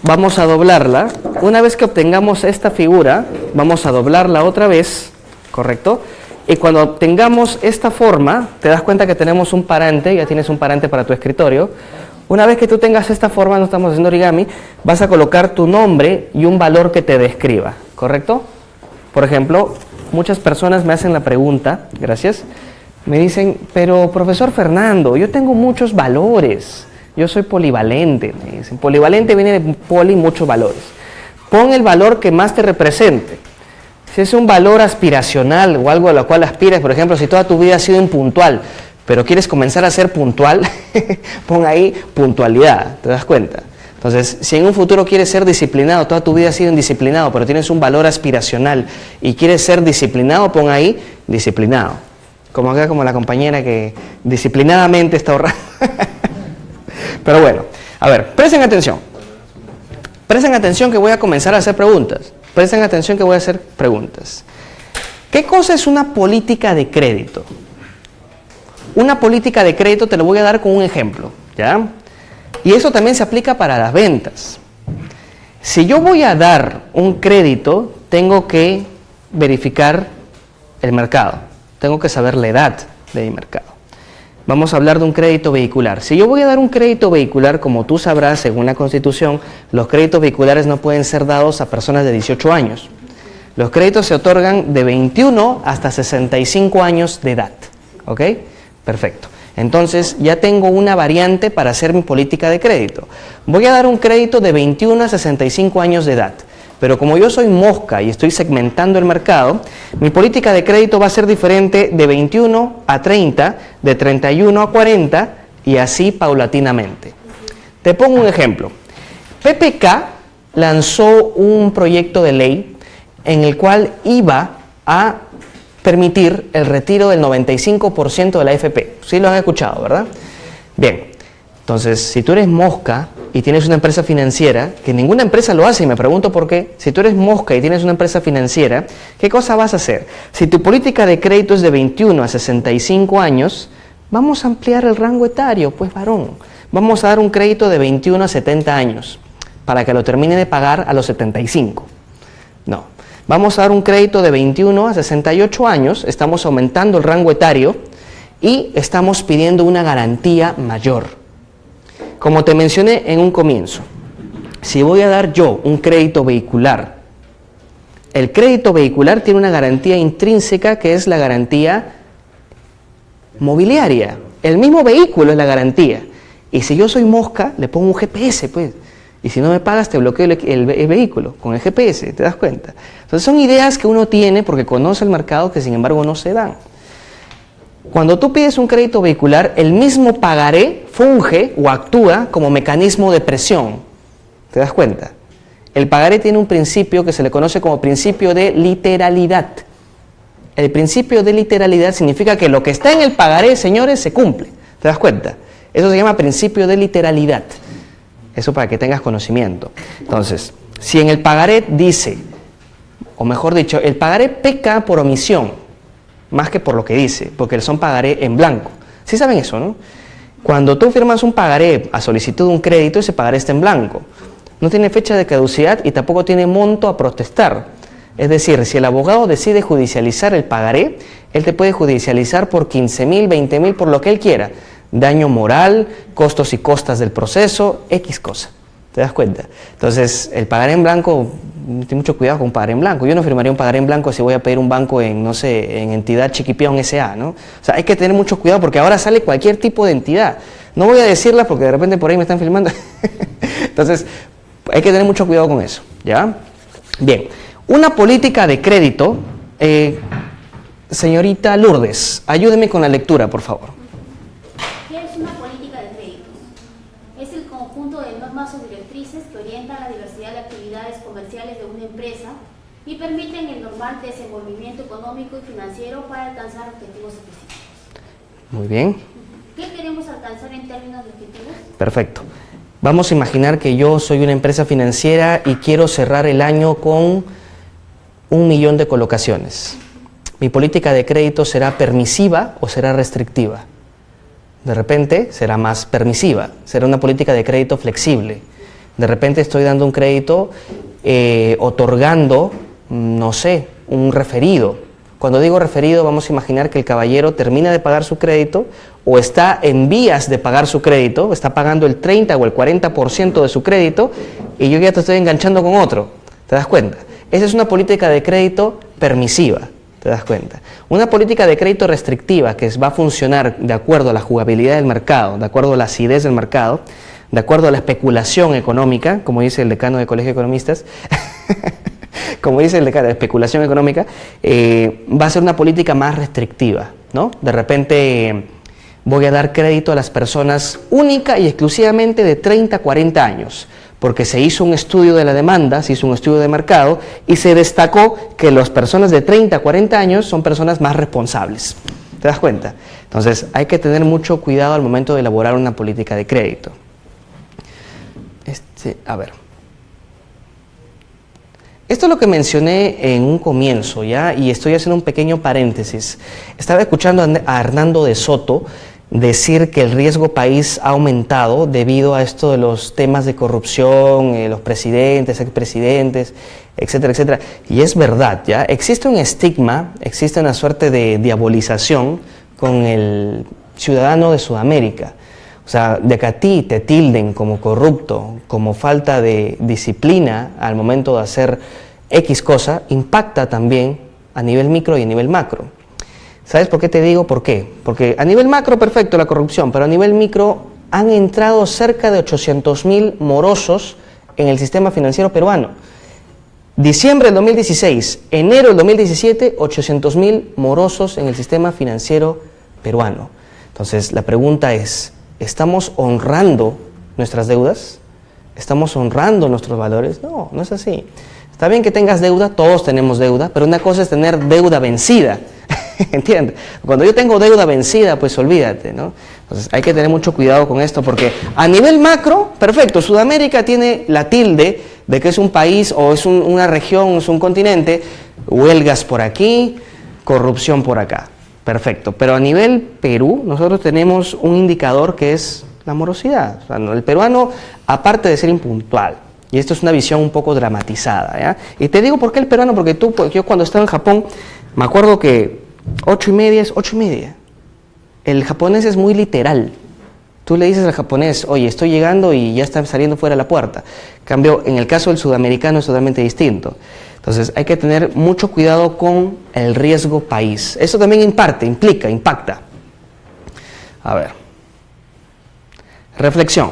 Vamos a doblarla. Una vez que obtengamos esta figura, vamos a doblarla otra vez, ¿correcto? Y cuando obtengamos esta forma, te das cuenta que tenemos un parante, ya tienes un parante para tu escritorio. Una vez que tú tengas esta forma, no estamos haciendo origami, vas a colocar tu nombre y un valor que te describa, ¿correcto? Por ejemplo, muchas personas me hacen la pregunta, gracias, me dicen, pero profesor Fernando, yo tengo muchos valores, yo soy polivalente, me dicen. Polivalente viene de poli, muchos valores. Pon el valor que más te represente. Si es un valor aspiracional o algo a lo cual aspiras, por ejemplo, si toda tu vida has sido impuntual, pero quieres comenzar a ser puntual, pon ahí puntualidad, ¿te das cuenta? Entonces, si en un futuro quieres ser disciplinado, toda tu vida has sido indisciplinado, pero tienes un valor aspiracional y quieres ser disciplinado, pon ahí disciplinado. Como acá, como la compañera que disciplinadamente está ahorrando. Pero bueno, a ver, presten atención. Presten atención que voy a comenzar a hacer preguntas. ¿Qué cosa es una política de crédito? una política de crédito te lo voy a dar con un ejemplo, ¿ya? Y eso también se aplica para las ventas. Si yo voy a dar un crédito, tengo que verificar el mercado, tengo que saber la edad de mi mercado. Vamos a hablar de un crédito vehicular. Si yo voy a dar un crédito vehicular, como tú sabrás, según la Constitución, los créditos vehiculares no pueden ser dados a personas de 18 años. Los créditos se otorgan de 21 hasta 65 años de edad. ¿Ok? Perfecto. Entonces ya tengo una variante para hacer mi política de crédito. Voy a dar un crédito de 21 a 65 años de edad. Pero como yo soy mosca y estoy segmentando el mercado, mi política de crédito va a ser diferente de 21 a 30, de 31 a 40 y así paulatinamente. Te pongo un ejemplo. PPK lanzó un proyecto de ley en el cual iba a permitir el retiro del 95% de la AFP. Sí lo has escuchado, ¿verdad? Bien, entonces si tú eres mosca y tienes una empresa financiera, que ninguna empresa lo hace y me pregunto por qué, si tú eres mosca y tienes una empresa financiera, ¿qué cosa vas a hacer? Si tu política de crédito es de 21 a 65 años, vamos a ampliar el rango etario, pues varón. Vamos a dar un crédito de 21 a 70 años para que lo termine de pagar a los 75. No. Vamos a dar un crédito de 21 a 68 años, estamos aumentando el rango etario y estamos pidiendo una garantía mayor. Como te mencioné en un comienzo, si voy a dar yo un crédito vehicular, el crédito vehicular tiene una garantía intrínseca que es la garantía mobiliaria. El mismo vehículo es la garantía. Y si yo soy mosca, le pongo un GPS, pues. Y si no me pagas, te bloqueo el vehículo con el GPS, ¿te das cuenta? Entonces son ideas que uno tiene porque conoce el mercado que sin embargo no se dan. Cuando tú pides un crédito vehicular, el mismo pagaré funge o actúa como mecanismo de presión. ¿Te das cuenta? El pagaré tiene un principio que se le conoce como principio de literalidad. El principio de literalidad significa que lo que está en el pagaré, señores, se cumple. ¿Te das cuenta? Eso se llama principio de literalidad. Eso para que tengas conocimiento. Entonces, si en el pagaré dice, o mejor dicho, el pagaré peca por omisión, más que por lo que dice, porque son pagaré en blanco. ¿Sí saben eso, no? Cuando tú firmas un pagaré a solicitud de un crédito, ese pagaré está en blanco. No tiene fecha de caducidad y tampoco tiene monto a protestar. Es decir, si el abogado decide judicializar el pagaré, él te puede judicializar por 15.000, 20.000, por lo que él quiera. Daño moral, costos y costas del proceso, X cosa. ¿Te das cuenta? Entonces, el pagaré en blanco, ten mucho cuidado con un pagaré en blanco. Yo no firmaría un pagaré en blanco si voy a pedir un banco en, no sé, en entidad Chiquipión S.A., ¿no? O sea, hay que tener mucho cuidado porque ahora sale cualquier tipo de entidad. No voy a decirla porque de repente por ahí me están filmando. Entonces, hay que tener mucho cuidado con eso, ¿ya? Bien, una política de crédito, señorita Lourdes, ayúdeme con la lectura, por favor. ¿Qué es una política de créditos? Es el conjunto de normas o directrices que orientan la diversidad de actividades comerciales de una empresa y permiten el normal desenvolvimiento económico y financiero para alcanzar objetivos específicos. Muy bien. ¿Qué queremos alcanzar en términos de objetivos? Perfecto. Vamos a imaginar que yo soy una empresa financiera y quiero cerrar el año con 1 millón de colocaciones. ¿Mi política de crédito será permisiva o será restrictiva? De repente será más permisiva, será una política de crédito flexible. De repente estoy dando un crédito otorgando, no sé, un referido. Cuando digo referido, vamos a imaginar que el caballero termina de pagar su crédito o está en vías de pagar su crédito, está pagando el 30 o el 40% de su crédito y yo ya te estoy enganchando con otro. ¿Te das cuenta? Esa es una política de crédito permisiva. ¿Te das cuenta? Una política de crédito restrictiva que va a funcionar de acuerdo a la jugabilidad del mercado, de acuerdo a la acidez del mercado, de acuerdo a la especulación económica, como dice el decano del Colegio de Economistas, como dice el decano de especulación económica, va a ser una política más restrictiva, ¿no? De repente voy a dar crédito a las personas única y exclusivamente de 30 a 40 años, porque se hizo un estudio de la demanda, se hizo un estudio de mercado y se destacó que las personas de 30 a 40 años son personas más responsables. ¿Te das cuenta? Entonces hay que tener mucho cuidado al momento de elaborar una política de crédito. Esto es lo que mencioné en un comienzo, ¿ya? Y estoy haciendo un pequeño paréntesis. Estaba escuchando a Hernando de Soto decir que el riesgo país ha aumentado debido a esto de los temas de corrupción, los presidentes, expresidentes, etcétera, etcétera. Y es verdad, ¿ya? Existe un estigma, existe una suerte de diabolización con el ciudadano de Sudamérica. O sea, de que a ti te tilden como corrupto, como falta de disciplina al momento de hacer X cosa, impacta también a nivel micro y a nivel macro. ¿Sabes por qué te digo por qué? Porque a nivel macro, perfecto, la corrupción, pero a nivel micro han entrado cerca de 800.000 morosos en el sistema financiero peruano. Diciembre del 2016, enero del 2017, 800.000 morosos en el sistema financiero peruano. Entonces, la pregunta es, ¿estamos honrando nuestras deudas? ¿Estamos honrando nuestros valores? No, no es así. Está bien que tengas deuda, todos tenemos deuda, pero una cosa es tener deuda vencida. ¿Entiendes? Cuando yo tengo deuda vencida, pues olvídate, ¿no? Entonces hay que tener mucho cuidado con esto porque a nivel macro, perfecto, Sudamérica tiene la tilde de que es un país o es una región, es un continente, huelgas por aquí, corrupción por acá, perfecto. Pero a nivel Perú, nosotros tenemos un indicador que es la morosidad. O sea, el peruano, aparte de ser impuntual, y esto es una visión un poco dramatizada, ¿ya? Y te digo por qué el peruano, porque yo cuando estaba en Japón, me acuerdo que 8:30 es 8:30. El japonés es muy literal. Tú le dices al japonés, oye, estoy llegando y ya está saliendo fuera de la puerta. En cambio, en el caso del sudamericano es totalmente distinto. Entonces, hay que tener mucho cuidado con el riesgo país. Eso también impacta. A ver. Reflexión.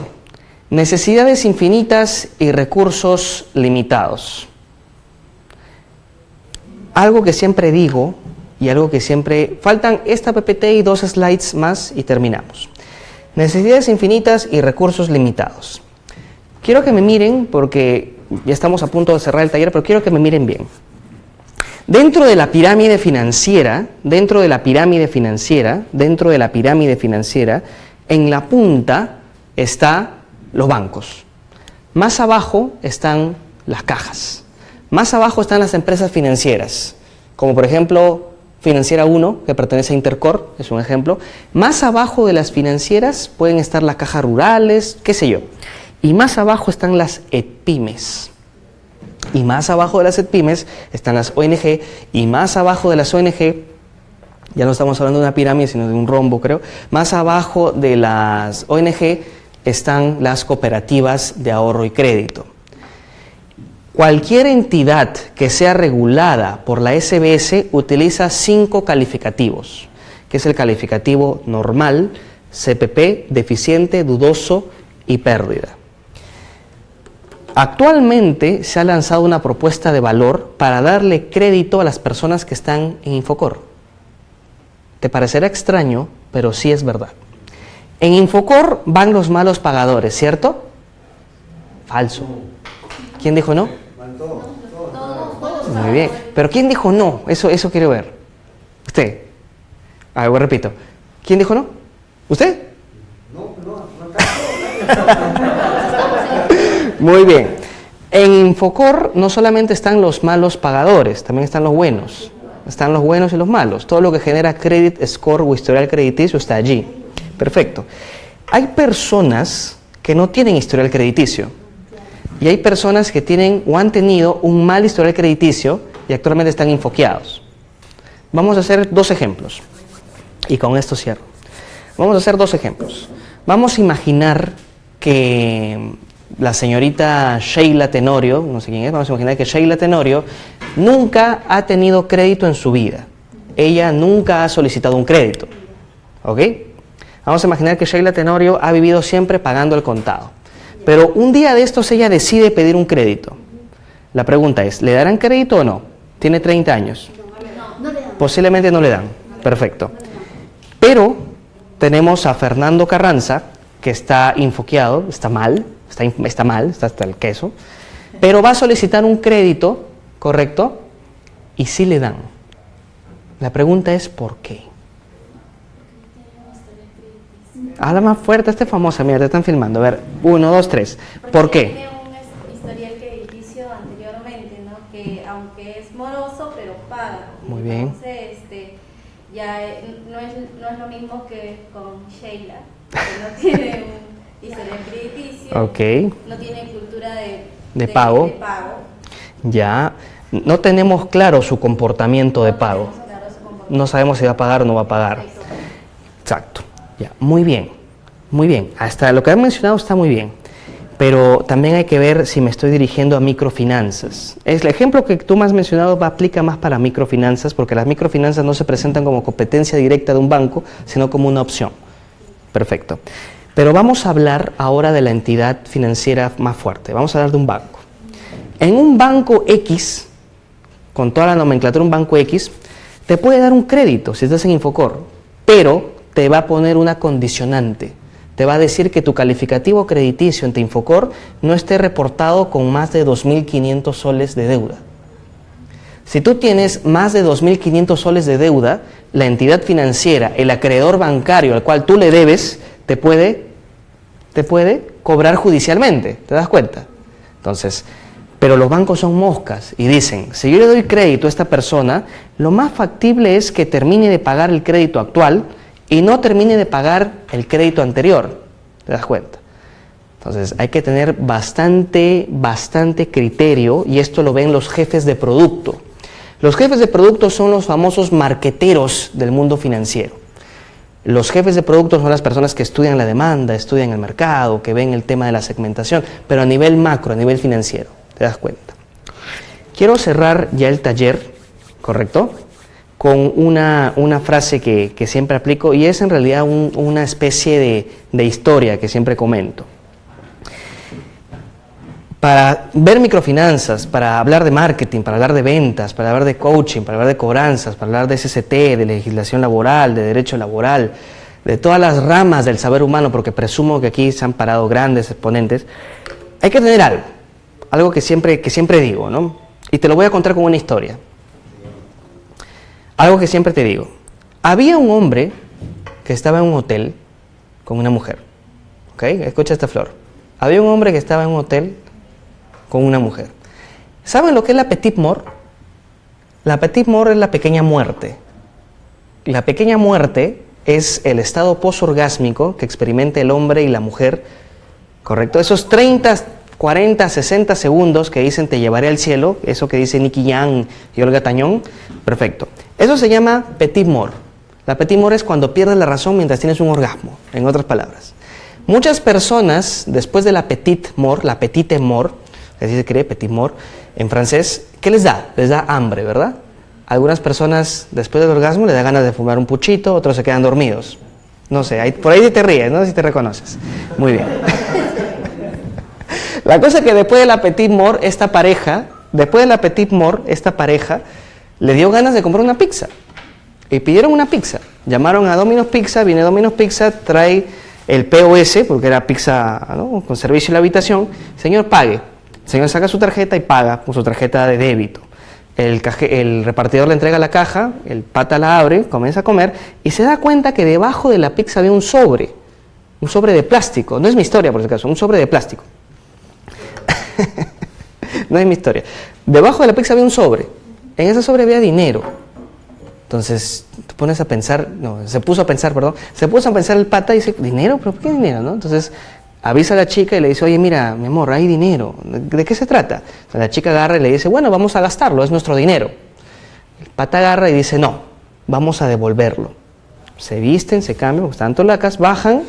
Necesidades infinitas y recursos limitados. Algo que siempre digo y algo que siempre... Faltan esta PPT y 2 slides más y terminamos. Necesidades infinitas y recursos limitados. Quiero que me miren porque ya estamos a punto de cerrar el taller, pero quiero que me miren bien. Dentro de la pirámide financiera, en la punta están los bancos. Más abajo están las cajas. Más abajo están las empresas financieras, como por ejemplo Financiera 1, que pertenece a Intercorp, es un ejemplo. Más abajo de las financieras pueden estar las cajas rurales, qué sé yo. Y más abajo están las EPIMES. Y más abajo de las EPIMES están las ONG. Y más abajo de las ONG, ya no estamos hablando de una pirámide, sino de un rombo, creo. Más abajo de las ONG están las cooperativas de ahorro y crédito. Cualquier entidad que sea regulada por la SBS utiliza 5 calificativos, que es el calificativo normal, CPP, deficiente, dudoso y pérdida. Actualmente se ha lanzado una propuesta de valor para darle crédito a las personas que están en Infocor. Te parecerá extraño, pero sí es verdad. En Infocor van los malos pagadores, ¿cierto? Falso. ¿Quién dijo no? Muy bien. ¿Pero quién dijo no? Eso quiero ver. Usted. A ver, repito. ¿Quién dijo no? ¿Usted? No. Muy bien. En Infocor no solamente están los malos pagadores, también están los buenos. Están los buenos y los malos. Todo lo que genera credit score o historial crediticio está allí. Perfecto. Hay personas que no tienen historial crediticio. Y hay personas que tienen o han tenido un mal historial crediticio y actualmente están infoqueados. Vamos a hacer 2 ejemplos. Y con esto cierro. Vamos a hacer 2 ejemplos. Vamos a imaginar que la señorita Sheila Tenorio, no sé quién es, vamos a imaginar que Sheila Tenorio nunca ha tenido crédito en su vida. Ella nunca ha solicitado un crédito. ¿Ok? Vamos a imaginar que Sheila Tenorio ha vivido siempre pagando el contado. Pero un día de estos ella decide pedir un crédito. La pregunta es, ¿le darán crédito o no? Tiene 30 años. No le dan. Posiblemente no le dan. Perfecto. Pero tenemos a Fernando Carranza, que está infoqueado, está mal, está hasta el queso, pero va a solicitar un crédito, ¿correcto? Y sí le dan. La pregunta es, ¿por qué? Habla más fuerte, esta es famosa, mira, te están filmando. A ver, 1, 2, 3. ¿Por qué? Tiene un historial crediticio anteriormente, ¿no? Que bien. Entonces, ya no es lo mismo que con Sheila, que no tiene un historial crediticio, Ok. no tiene cultura De pago. Ya. No tenemos claro su comportamiento de pago. tenemos claro su comportamiento. No sabemos si va a pagar o no va a pagar. Exacto. Ya. Muy bien. Muy bien. Hasta lo que han mencionado está muy bien. Pero también hay que ver si me estoy dirigiendo a microfinanzas. El ejemplo que tú me has mencionado aplica más para microfinanzas, porque las microfinanzas no se presentan como competencia directa de un banco, sino como una opción. Perfecto. Pero vamos a hablar ahora de la entidad financiera más fuerte. Vamos a hablar de un banco. En un banco X, con toda la nomenclatura, un banco X, te puede dar un crédito si estás en Infocor, pero te va a poner una condicionante. Te va a decir que tu calificativo crediticio ante Infocor no esté reportado con más de 2.500 soles de deuda. Si tú tienes más de 2.500 soles de deuda, la entidad financiera, el acreedor bancario al cual tú le debes, te puede cobrar judicialmente. ¿Te das cuenta? Entonces, pero los bancos son moscas y dicen, si yo le doy crédito a esta persona, lo más factible es que termine de pagar el crédito actual y no termine de pagar el crédito anterior. ¿Te das cuenta? Entonces hay que tener bastante criterio, y esto lo ven los jefes de producto. Los jefes de producto son los famosos marqueteros del mundo financiero. Los jefes de producto son las personas que estudian la demanda, estudian el mercado, que ven el tema de la segmentación, pero a nivel macro, a nivel financiero. ¿Te das cuenta? Quiero cerrar ya el taller, ¿correcto?, con una frase que siempre aplico, y es en realidad una especie de historia que siempre comento. Para ver microfinanzas, para hablar de marketing, para hablar de ventas, para hablar de coaching, para hablar de cobranzas, para hablar de SST, de legislación laboral, de derecho laboral, de todas las ramas del saber humano, porque presumo que aquí se han parado grandes exponentes, hay que tener algo que siempre digo, ¿no? Y te lo voy a contar con una historia. Algo que siempre te digo. Había un hombre que estaba en un hotel con una mujer. ¿Ok? Escucha esta flor. Había un hombre que estaba en un hotel con una mujer. ¿Saben lo que es la petite mort? La petite mort es la pequeña muerte. La pequeña muerte es el estado posorgásmico que experimenta el hombre y la mujer, ¿correcto? Esos 30, 40, 60 segundos que dicen te llevaré al cielo, eso que dice Nicky Jam y Olga Tañón, perfecto. Eso se llama petite mort. La petite mort es cuando pierdes la razón mientras tienes un orgasmo, en otras palabras. Muchas personas, después de la petite mort, así se cree, petite mort, en francés, ¿qué les da? Les da hambre, ¿verdad? Algunas personas, después del orgasmo, les da ganas de fumar un puchito, otros se quedan dormidos. No sé, por ahí te ríes, ¿no? Si te reconoces. Muy bien. La cosa es que después de la petite mort, esta pareja le dio ganas de comprar una pizza. Y pidieron una pizza. Llamaron a Domino's Pizza, viene Domino's Pizza, trae el POS, porque era pizza, ¿no?, con servicio en la habitación. Señor, pague. El señor saca su tarjeta y paga con su tarjeta de débito. El repartidor le entrega la caja, el pata la abre, comienza a comer y se da cuenta que debajo de la pizza había un sobre de plástico. No es mi historia, por si acaso, un sobre de plástico. No es mi historia. Debajo de la pizza había un sobre. En ese sobre había dinero. Entonces, te pones a pensar, se puso a pensar el pata y dice, ¿dinero? ¿Pero por qué dinero, no? Entonces, avisa a la chica y le dice, oye, mira, mi amor, hay dinero. ¿De qué se trata? Entonces, la chica agarra y le dice, bueno, vamos a gastarlo, es nuestro dinero. El pata agarra y dice, no, vamos a devolverlo. Se visten, se cambian, porque están tolacas, bajan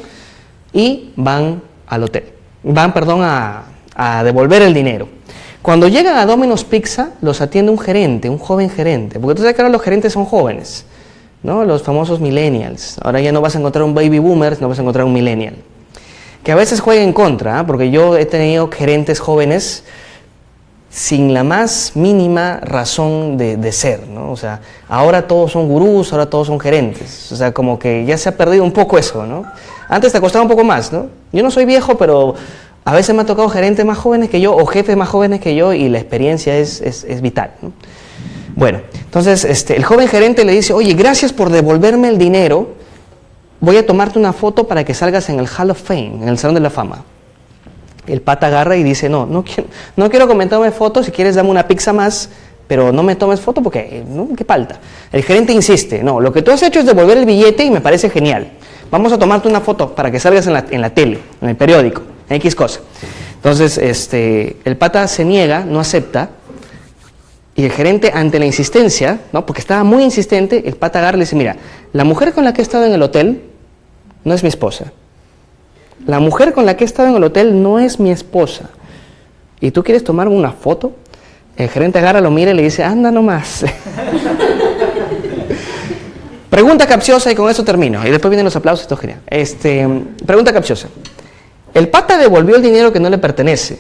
y van al hotel. Van a devolver el dinero. Cuando llegan a Domino's Pizza, los atiende un gerente, un joven gerente, porque tú sabes que ahora los gerentes son jóvenes, ¿no? Los famosos millennials. Ahora ya no vas a encontrar un baby boomer, no vas a encontrar un millennial. Que a veces juega en contra, porque yo he tenido gerentes jóvenes sin la más mínima razón de ser, ¿no? O sea, ahora todos son gurús, ahora todos son gerentes. O sea, como que ya se ha perdido un poco eso, ¿no? Antes te costaba un poco más, ¿no? Yo no soy viejo, pero a veces me ha tocado gerentes más jóvenes que yo o jefes más jóvenes que yo y la experiencia es vital, ¿no? Bueno, entonces el joven gerente le dice, oye, gracias por devolverme el dinero, voy a tomarte una foto para que salgas en el Hall of Fame, en el Salón de la Fama. El pata agarra y dice, no quiero comentarme fotos, si quieres dame una pizza más, pero no me tomes foto porque, ¿no? ¿Qué falta? El gerente insiste, no, lo que tú has hecho es devolver el billete y me parece genial. Vamos a tomarte una foto para que salgas en la tele, en el periódico, en X cosa. Entonces, el pata se niega, no acepta, y el gerente, ante la insistencia, ¿no? Porque estaba muy insistente, el pata agarra y le dice, mira, la mujer con la que he estado en el hotel no es mi esposa. La mujer con la que he estado en el hotel no es mi esposa. ¿Y tú quieres tomarme una foto? El gerente agarra, lo mira y le dice, anda nomás. Pregunta capciosa y con eso termino. Y después vienen los aplausos, esto es genial. Pregunta capciosa. El pata devolvió el dinero que no le pertenece,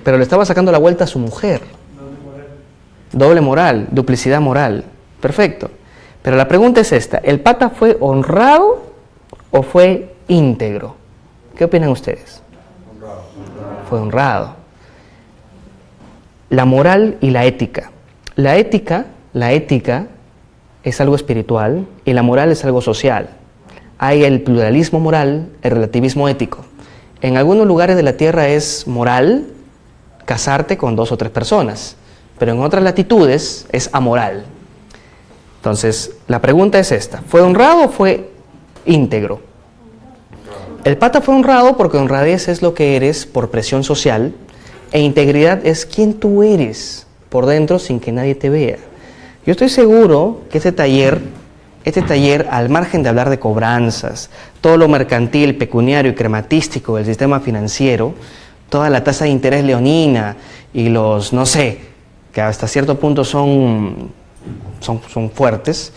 pero le estaba sacando la vuelta a su mujer. Doble moral, duplicidad moral. Perfecto. Pero la pregunta es esta. ¿El pata fue honrado o fue íntegro? ¿Qué opinan ustedes? Honrado. Fue honrado. La moral y la ética. La ética es algo espiritual y la moral es algo social. Hay el pluralismo moral, el relativismo ético. En algunos lugares de la Tierra es moral casarte con 2 o 3 personas, pero en otras latitudes es amoral. Entonces, la pregunta es esta. ¿Fue honrado o fue íntegro? El pata fue honrado porque honradez es lo que eres por presión social e integridad es quien tú eres por dentro sin que nadie te vea. Yo estoy seguro que este taller, al margen de hablar de cobranzas, todo lo mercantil, pecuniario y crematístico del sistema financiero, toda la tasa de interés leonina y los, no sé, que hasta cierto punto son fuertes,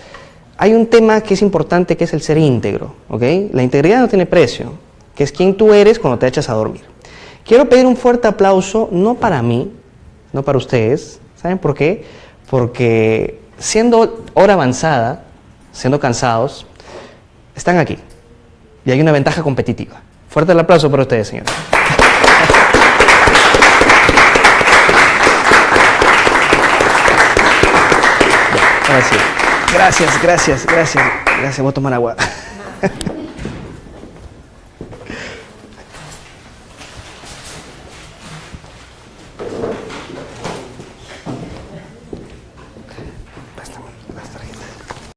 hay un tema que es importante, que es el ser íntegro, ¿ok? La integridad no tiene precio, que es quien tú eres cuando te echas a dormir. Quiero pedir un fuerte aplauso, no para mí, no para ustedes. ¿Saben por qué? Porque siendo hora avanzada, siendo cansados, están aquí. Y hay una ventaja competitiva. Fuerte el aplauso para ustedes, señores. Ahora sí. Gracias. Voy a tomar agua.